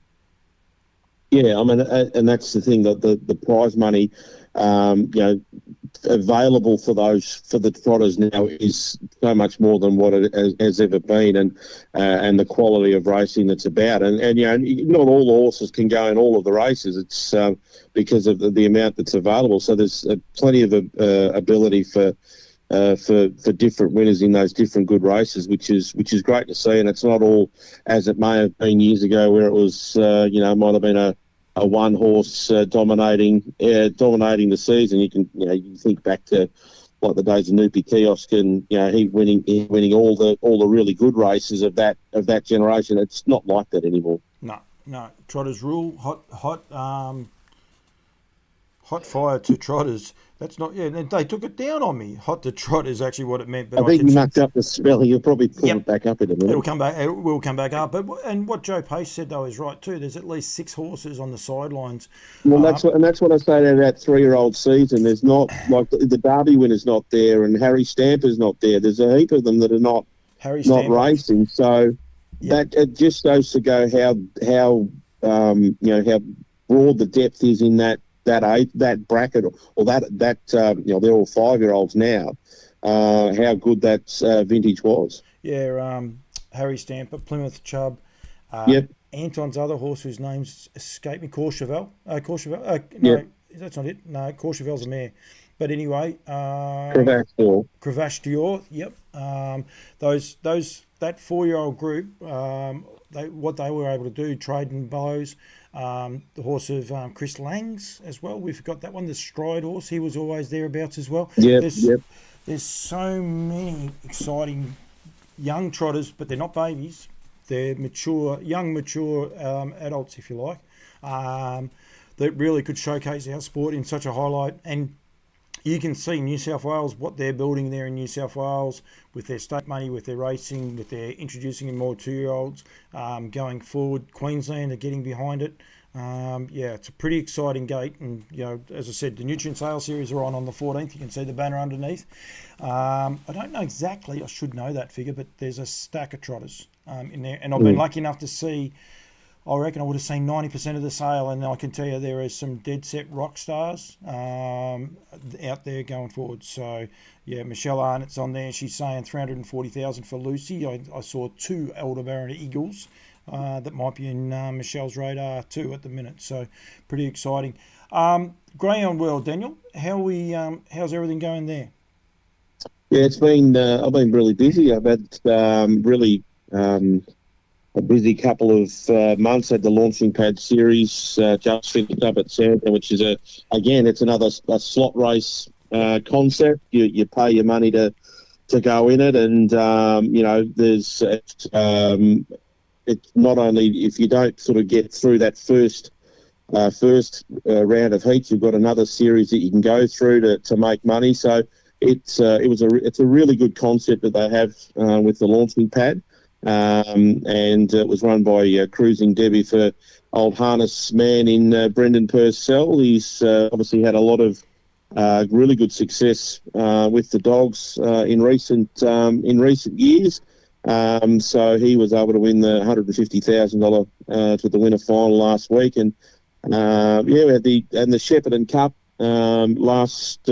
Yeah, I mean, and that's the thing, that the prize money, available for the trotters now is so much more than what it has ever been, and the quality of racing that's about, and not all the horses can go in all of the races. It's because of the amount that's available. So there's plenty of ability for different winners in those different good races, which is great to see. And it's not all as it may have been years ago, where it was might have been a one horse dominating the season. You can think back to like the days of Noopy Kiosk, and he winning all the really good races of that generation. It's not like that anymore. No, trotters rule. Hot fire to trotters. That's not. Yeah, they took it down on me. Hot to trot is actually what it meant. But I think you mucked up the spelling. You'll probably pull it back up in a minute. It'll come back. It will come back up. And what Joe Pace said though is right too. There's at least 6 horses on the sidelines. Well, that's what I say to that 3-year-old season. There's not, like, the Derby winner's not there, and Harry Stamper's not there. There's a heap of them that are not racing. So that it just goes to go how broad the depth is in that bracket, or that they're all 5-year-olds now. How good that vintage was. Yeah, Harry Stamper, Plymouth Chubb. Anton's other horse, whose name's escaped me, Courchevel. That's not it. No, Courchevel's a mare. But anyway, Cravache d'Or. Yep. That 4-year-old group, what they were able to do, Trading Blows. The horse of Chris Lang's as well. We forgot that one. The Stride horse. He was always thereabouts as well. There's so many exciting young trotters, but they're not babies. They're young mature adults, if you like, that really could showcase our sport in such a highlight. And you can see New South Wales, what they're building there in New South Wales with their state money, with their racing, with their introducing in more 2-year-olds going forward. Queensland are getting behind it. It's a pretty exciting gate. And, as I said, the Nutrient Sale Series are on the 14th. You can see the banner underneath. I don't know exactly. I should know that figure, but there's a stack of trotters in there. And I've been lucky enough to see I reckon I would have seen 90% of the sale, and I can tell you there is some dead set rock stars out there going forward. So, yeah, Michelle Arnott's on there. She's saying 340,000 for Lucy. I saw 2 Aldebaran Eagles that might be in Michelle's radar too at the minute. So, pretty exciting. Greyhound World, Daniel, how's everything going there? Yeah, it's been. I've been really busy. I've had really a busy couple of months. Had the launching pad series just finished up at Santa, which is it's another slot race concept. You pay your money to go in it, and there's it's not only if you don't sort of get through that first round of heats, you've got another series that you can go through to make money. So it's a really good concept that they have with the launching pad, and it was run by Cruising Debbie for old harness man in Brendan Purcell. He's obviously had a lot of really good success with the dogs in recent years. So he was able to win the $150,000 to the winner final last week, and we had the Shepparton Cup last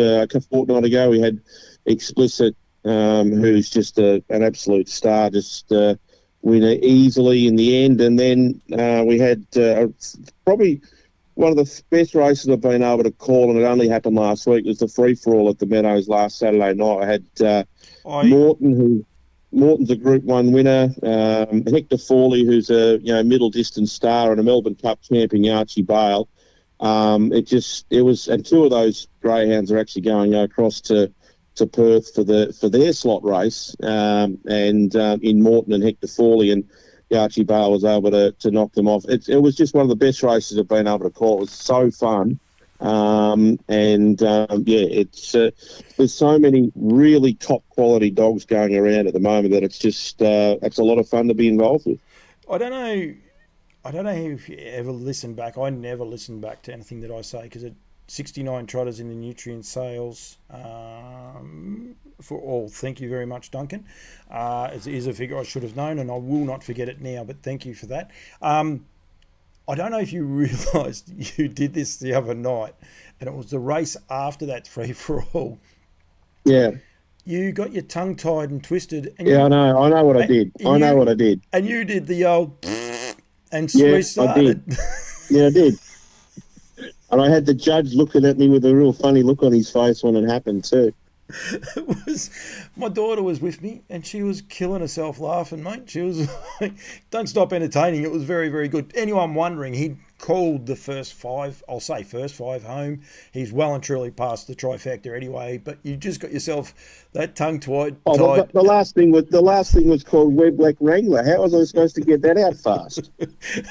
fortnight ago. We had Explicit, who's just an absolute star, just winner easily in the end. And then we had probably one of the best races I've been able to call, and it only happened last week, was the free-for-all at the Meadows last Saturday night. I had Morton's a Group 1 winner, Hector Fawley, who's a middle distance star, and a Melbourne Cup champion, Archie Bale. And 2 of those greyhounds are actually going across to Perth for their slot race, and in Morton and Hector Fawley, and Archie Bale was able to knock them off. It was just one of the best races I've been able to call. It was so fun. There's so many really top quality dogs going around at the moment that it's a lot of fun to be involved with. I don't know if you ever listen back. I never listen back to anything that I say, because at 69 trotters in the nutrient sales for all. Thank you very much, Duncan. It is a figure I should have known, and I will not forget it now, but thank you for that. I don't know if you realised you did this the other night, and it was the race after that free-for-all. Yeah. You got your tongue tied and twisted. And I know what I did. And you did the old and I restarted. did. Yeah, I did. And I had the judge looking at me with a real funny look on his face when it happened too. My daughter was with me, and she was killing herself laughing, mate. She was like, don't stop entertaining. It was very, very good. Anyone wondering, he called the first 5 home. He's well and truly past the trifecta anyway, but you just got yourself that tongue tied. The last thing was called Web Black Wrangler. How was I supposed to get that out fast?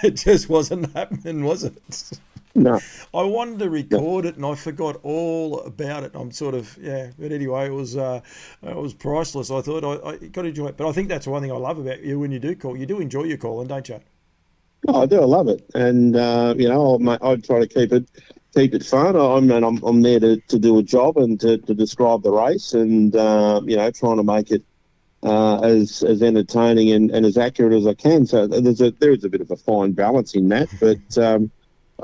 It just wasn't happening, was it? No. I wanted to record it, and I forgot all about it. I'm sort of, but anyway, it was priceless. I thought I got to enjoy it. But I think that's one thing I love about you when you do call. You do enjoy your calling, don't you? Oh, I do. I love it. And, I try to keep it fun. I'm there to do a job and to describe the race, and, trying to make it as entertaining and as accurate as I can. So there is a bit of a fine balance in that, but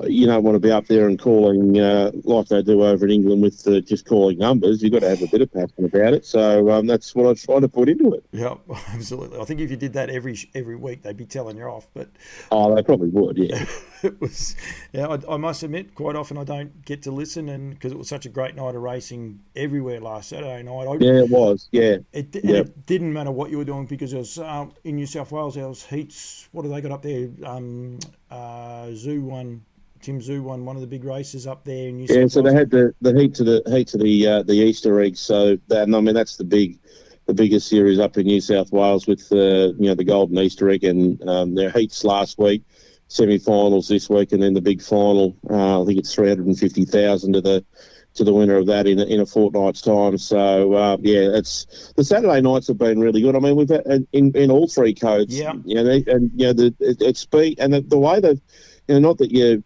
you don't want to be up there and calling like they do over in England with just calling numbers. You've got to have a bit of passion about it. So that's what I try to put into it. Yeah, absolutely. I think if you did that every week, they'd be telling you off. But they probably would, yeah. It was, I must admit, quite often I don't get to listen, and because it was such a great night of racing everywhere last Saturday night. It was, yeah. It didn't matter what you were doing, because it was in New South Wales. There was heats. What have they got up there? Zoo won. Tim Zoo won one of the big races up there in New South Wales. So they had the heat to the Easter eggs. So that's the biggest series up in New South Wales with the Golden Easter Egg, and their heats last week, semi-finals this week, and then the big final. I think it's 350,000 to the winner of that in a fortnight's time. So it's the Saturday nights have been really good. I mean, we've had in all 3 codes. Yeah. It's speed and the way that not that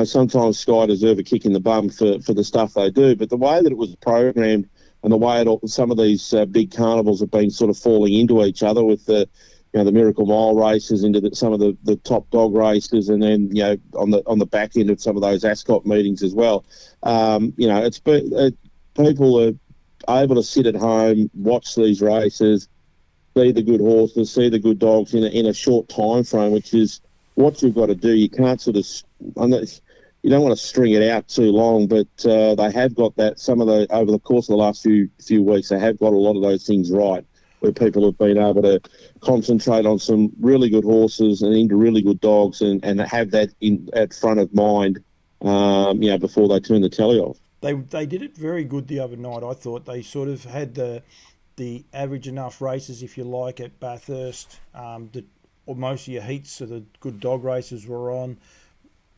sometimes Sky deserve a kick in the bum for the stuff they do, but the way that it was programmed and the way some of these big carnivals have been sort of falling into each other with the the Miracle Mile races into some of the top dog races, and then on the back end of some of those Ascot meetings as well. People are able to sit at home, watch these races, see the good horses, see the good dogs in a short time frame, which is what you've got to do. You can't sort of, you don't want to string it out too long, but they have got that. Some of the over the course of the last few weeks, they have got a lot of those things right, where people have been able to concentrate on some really good horses and into really good dogs, and have that at front of mind, before they turn the telly off. They did it very good the other night. I thought they sort of had the average enough races, if you like, at Bathurst. Most of your heats of the good dog races were on.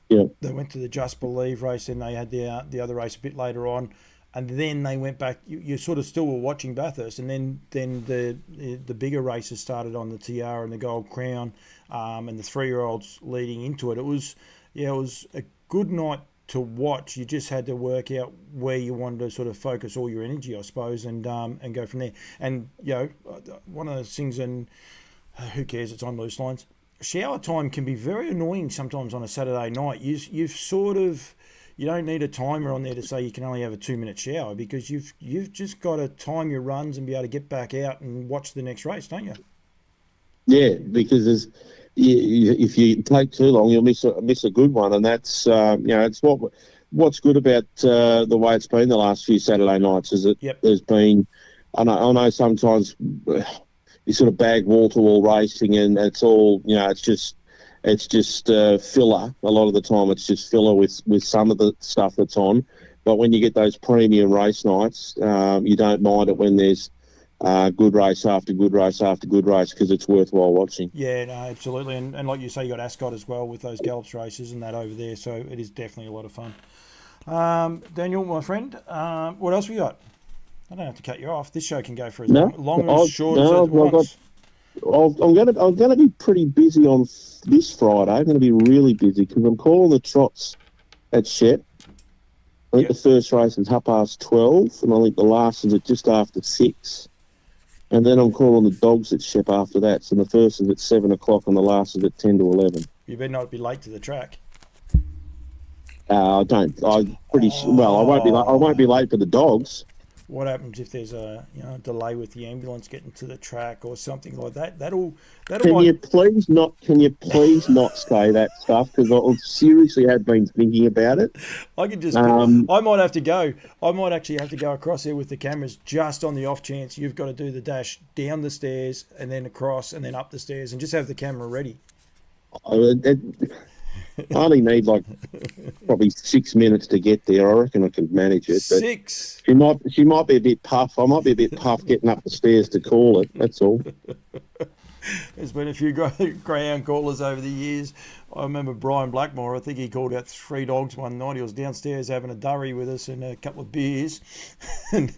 Yeah. They went to the Just Believe race, and they had the other race a bit later on, and then they went back. You sort of still were watching Bathurst, and then the bigger races started on the Tiara and the Gold Crown, and the 3-year-olds leading into it. It was a good night to watch. You just had to work out where you wanted to sort of focus all your energy, I suppose, and go from there. And one of those things, and who cares? It's on loose lines. Shower time can be very annoying sometimes on a Saturday night. You've sort of, you don't need a timer on there to say you can only have a 2-minute shower, because you've just got to time your runs and be able to get back out and watch the next race, don't you? Yeah, because if you take too long, you'll miss a good one, and that's it's what's good about the way it's been the last few Saturday nights is that there's been. I know sometimes you sort of bag wall-to-wall racing, and it's all, it's just filler. A lot of the time it's just filler with some of the stuff that's on. But when you get those premium race nights, you don't mind it when there's good race after good race after good race, because it's worthwhile watching. Yeah, no, absolutely. And like you say, you got Ascot as well with those Gallops races and that over there. So it is definitely a lot of fun. Daniel, my friend, what else we got? I don't have to cut you off. This show can go for as long or as short as it wants. I'm gonna be pretty busy on this Friday. I'm gonna be really busy because I'm calling the trots at Shep. I think the first race is 12:30, and I think the last is at just after 6. And then I'm calling the dogs at Shep after that. So the first is at 7 o'clock, and the last is at 10 to 11. You better not be late to the track. I don't. I won't be late for the dogs. What happens if there's a delay with the ambulance getting to the track or something like that? Can you please not say that stuff, because I seriously have been thinking about it. I could just. I might have to go. I might actually have to go across there with the cameras, just on the off chance you've got to do the dash down the stairs and then across and then up the stairs, and just have the camera ready. I only need probably 6 minutes to get there. I reckon I can manage it. But 6. She might be a bit puff. I might be a bit puff getting up the stairs to call it. That's all. There's been a few greyhound callers over the years. I remember Brian Blackmore. I think he called out 3 dogs one night. He was downstairs having a durry with us and a couple of beers, and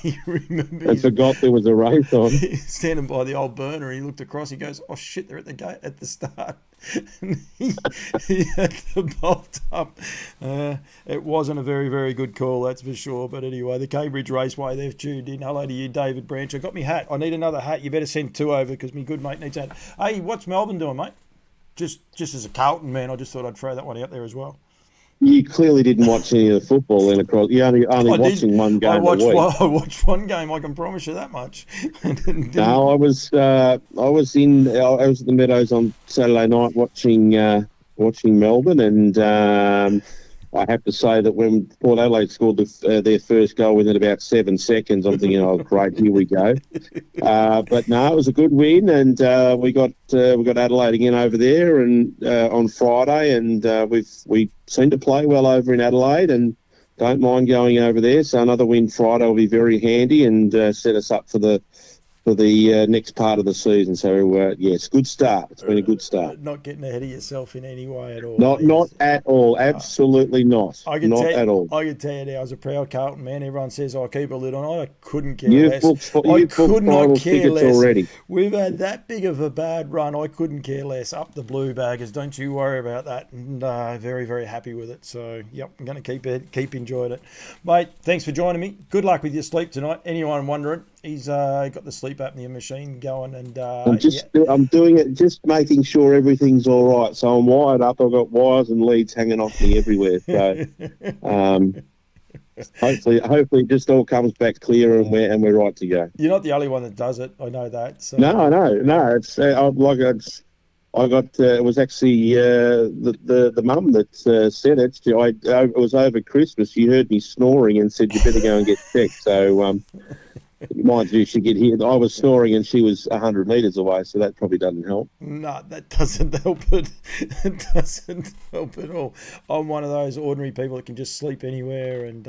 he remembered. I forgot there was a race on. Standing by the old burner, he looked across. He goes, "Oh shit, they're at the gate at the start." And he had to bolt up. It wasn't a very, very good call, that's for sure. But anyway, the Cambridge Raceway, they've tuned in. Hello to you, David Branch. I got me hat. I need another hat. You better send 2 over, because my good mate needs that. Hey, what's Melbourne doing, mate? Just as a Carlton man, I just thought I'd throw that one out there as well. You clearly didn't watch any of the football then across. You're only watching one game a week. I watched one game. I can promise you that much. No, I was at the Meadows on Saturday night watching Melbourne, and I have to say that when Port Adelaide scored their first goal within about 7 seconds, I'm thinking, oh great, here we go. But no, it was a good win, and we got Adelaide again over there, and on Friday, and we seem to play well over in Adelaide, and don't mind going over there. So another win Friday will be very handy and set us up for the next part of the season. So, yes, good start. It's been a good start. Not getting ahead of yourself in any way at all. Not at all. Absolutely not. Not at all. I can tell you now, as a proud Carlton man, everyone says I keep a lid on. I couldn't care less. I could not care less. Already. We've had that big of a bad run. I couldn't care less. Up the Blue Baggers. Don't you worry about that. And very, very happy with it. So, yep, I'm going to keep enjoying it. Mate, thanks for joining me. Good luck with your sleep tonight. Anyone wondering, He's got the sleep apnea machine going, and I'm doing it, just making sure everything's all right. So I'm wired up. I've got wires and leads hanging off me everywhere. So hopefully, it just all comes back clear, and we're right to go. You're not the only one that does it. I know that. So. No. It's I got it was actually the mum that said it. It was over Christmas. She heard me snoring and said, "You better go and get checked." So mind you, she could hear. I was snoring and she was 100 metres away, so that probably doesn't help. No, that doesn't help it. It doesn't help at all. I'm one of those ordinary people that can just sleep anywhere and,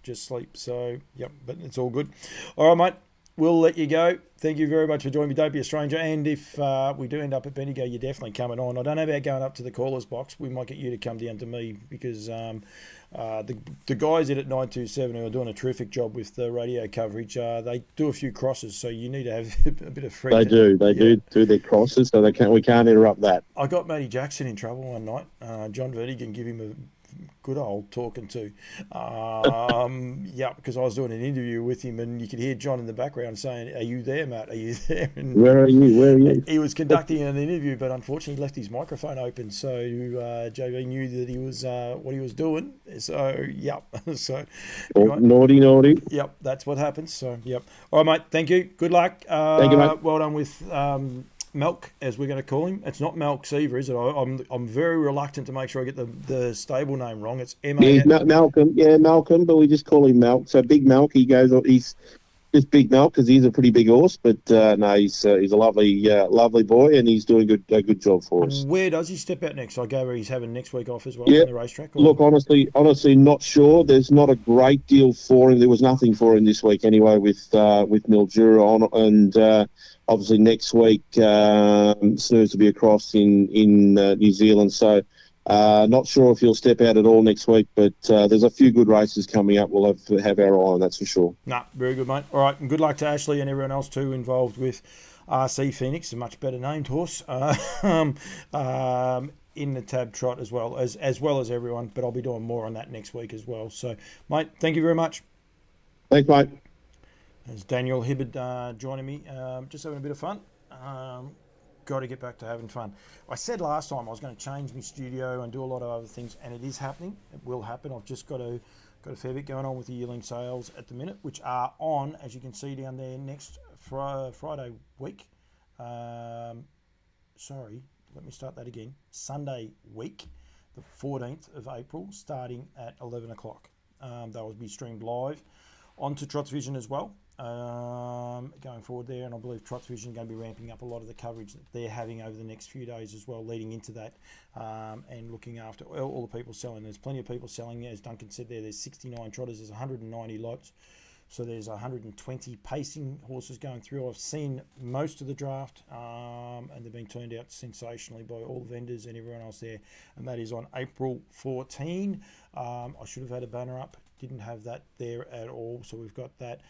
just sleep. So, but it's all good. All right, mate. We'll let you go. Thank you very much for joining me. Don't be a stranger. And if we do end up at Bendigo, you're definitely coming on. I don't know about going up to the callers box. We might get you to come down to me because the guys in at 927 who are doing a terrific job with the radio coverage, they do a few crosses, so you need to have a bit of freedom. They do their crosses, so we can't interrupt that. I got Matty Jackson in trouble one night. John Verdi can give him a good old talking to. Because I was doing an interview with him and you could hear John in the background saying, "Are you there, Matt? Are you there?" And Where are you? He was conducting an interview, but unfortunately he left his microphone open, so JV knew that he was what he was doing. So, so naughty. Yep, that's what happens. So, all right, mate. Thank you. Good luck. Thank you, mate. Well done with Milk, as we're going to call him. It's not Melks either, is it? I'm very reluctant to make sure I get the stable name wrong. It's M-A... Malcolm. Yeah, Malcolm, but we just call him Milk. So Big Milk, he's just Big Milk because he's a pretty big horse. But no, he's a lovely boy, and he's doing a good job for us. Where does he step out next? I gather he's having next week off as well on the racetrack. Or? Look, honestly, not sure. There's not a great deal for him. There was nothing for him this week anyway with Mildura on, and obviously next week Snooze will be across in New Zealand. So not sure if he'll step out at all next week, but there's a few good races coming up. We'll have our eye on, that's for sure. Very good, mate. All right, and good luck to Ashley and everyone else too involved with RC Phoenix, a much better named horse, in the TAB Trot as well as everyone. But I'll be doing more on that next week as well. So, mate, thank you very much. Thanks, mate. There's Daniel Hibbard joining me, just having a bit of fun. Got to get back to having fun. I said last time I was going to change my studio and do a lot of other things, and it is happening. It will happen. I've just got a fair bit going on with the yearling sales at the minute, which are on, as you can see down there, next Friday week. Sorry, let me start that again. Sunday week, the 14th of April, starting at 11 o'clock. They will be streamed live onto Trots Vision as well. Going forward there, and I believe Trots Vision are going to be ramping up a lot of the coverage that they're having over the next few days as well, leading into that, and looking after all the people selling. There's plenty of people selling, as Duncan said there's 69 trotters, there's 190 lots, so there's 120 pacing horses going through. I've seen most of the draft, and they've been turned out sensationally by all the vendors and everyone else there, and that is on April 14. I should have had a banner up. Didn't have that there at all, so we've got that.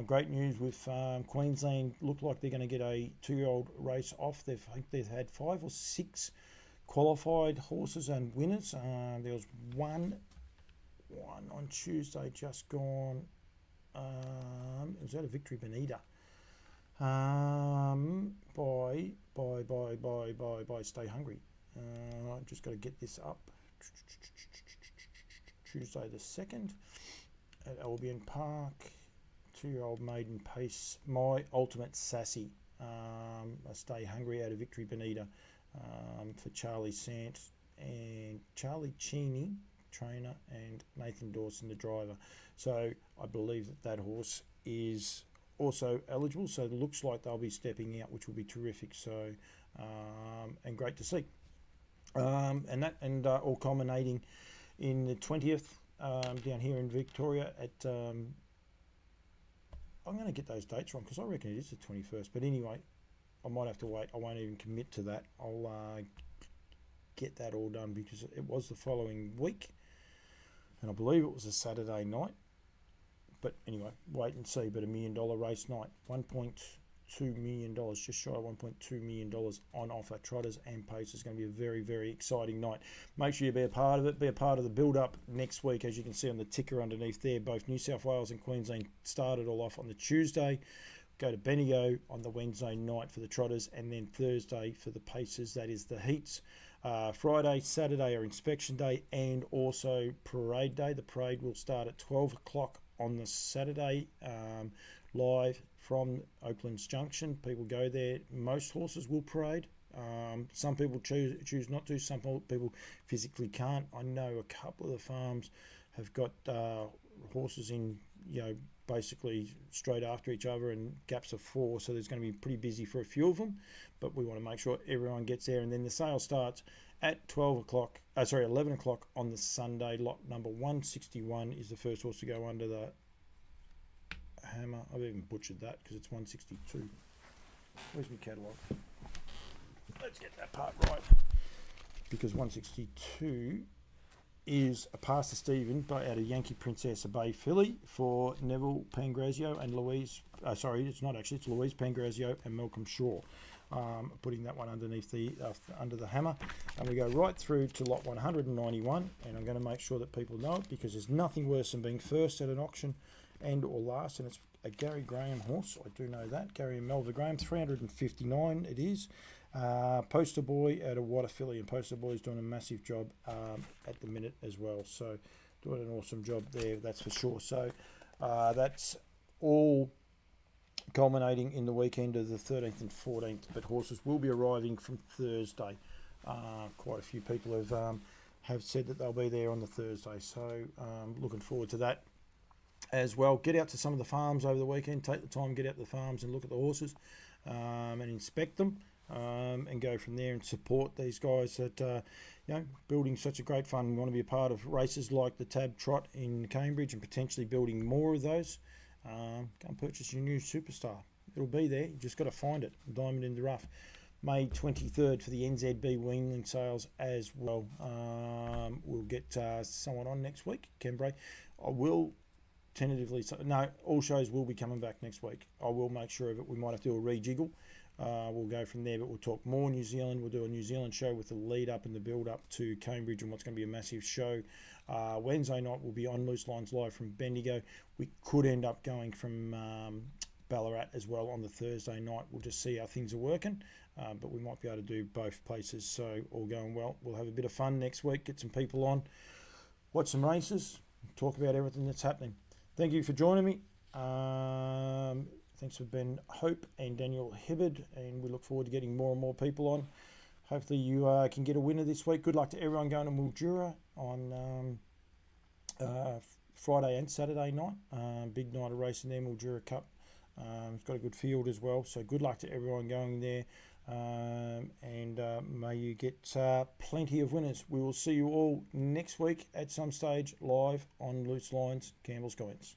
Great news with Queensland. Look like they're going to get a 2-year-old race off. I think they've had 5 or 6 qualified horses and winners. There was one on Tuesday just gone. It was out of Victory Bonita. By Stay Hungry. I've just got to get this up. Tuesday the 2nd at Albion Park. 2-year-old maiden pace, My Ultimate Sassy. I Stay Hungry out of Victory Bonita, for Charlie Sant and Charlie Cheney, trainer, and Nathan Dawson, the driver. So I believe that horse is also eligible. So it looks like they'll be stepping out, which will be terrific. So and great to see. And all culminating in the 20th down here in Victoria at I'm going to get those dates wrong because I reckon it is the 21st, but anyway, I might have to wait. I won't even commit to that. I'll get that all done because it was the following week, and I believe it was a Saturday night. But anyway, wait and see. But $1 million race night, $1.2 million, just shy of $1.2 million on offer. Trotters and Pacers is going to be a very, very exciting night. Make sure you be a part of it. Be a part of the build-up next week. As you can see on the ticker underneath there, both New South Wales and Queensland started all off on the Tuesday go to Bendigo on the Wednesday night for the Trotters, and then Thursday for the Pacers. That is the heats. Friday, Saturday are inspection day and also parade day. The parade will start at 12 o'clock on the Saturday, live from Oaklands Junction. People go there. Most horses will parade. Some people choose not to. Some people physically can't. I know a couple of the farms have got horses in, basically straight after each other and gaps of 4, so there's going to be pretty busy for a few of them, but we want to make sure everyone gets there. And then the sale starts at 11 o'clock on the Sunday. Lot number 161 is the first horse to go under the hammer. I've even butchered that because it's 162. Where's my catalogue? Let's get that part right, because 162 is a Pastor Stephen out of Yankee Princess, a Bay filly for Neville Pangrazio and Louise. It's not actually. It's Louise Pangrazio and Malcolm Shaw. Putting that one underneath under the hammer, and we go right through to lot 191. And I'm going to make sure that people know it, because there's nothing worse than being first at an auction and or last. And it's a Gary Graham horse. I do know that. Gary and Melva Graham, 359. It is. Poster Boy out of Waterfilly, and Poster Boy is doing a massive job at the minute as well, so doing an awesome job there, that's for sure. So that's all culminating in the weekend of the 13th and 14th, but horses will be arriving from Thursday. Quite a few people have said that they'll be there on the Thursday, so looking forward to that as well. Get out to some of the farms over the weekend, take the time, get out to the farms and look at the horses and inspect them. And go from there and support these guys that building such a great fun. We want to be a part of races like the TAB Trot in Cambridge and potentially building more of those. Go and purchase your new superstar. It'll be there. You just got to find it. Diamond in the rough. May 23rd for the NZB weanling sales as well. We'll get someone on next week, Ken Bray. I will tentatively say, no, all shows will be coming back next week. I will make sure of it. We might have to do a rejiggle. We'll go from there, but we'll talk more New Zealand. We'll do a New Zealand show with the lead up and the build up to Cambridge and what's going to be a massive show. Wednesday night we'll be on Loose Lines Live from Bendigo. We could end up going from Ballarat as well on the Thursday night. We'll just see how things are working, but we might be able to do both places, so all going well. We'll have a bit of fun next week, get some people on, watch some races, talk about everything that's happening. Thank you for joining me. Thanks for Ben Hope and Daniel Hibbard, and we look forward to getting more and more people on. Hopefully you can get a winner this week. Good luck to everyone going to Mildura on Friday and Saturday night. Big night of racing there, Mildura Cup. It's got a good field as well, so good luck to everyone going there, and may you get plenty of winners. We will see you all next week at some stage live on Loose Lines, Campbell's Coins.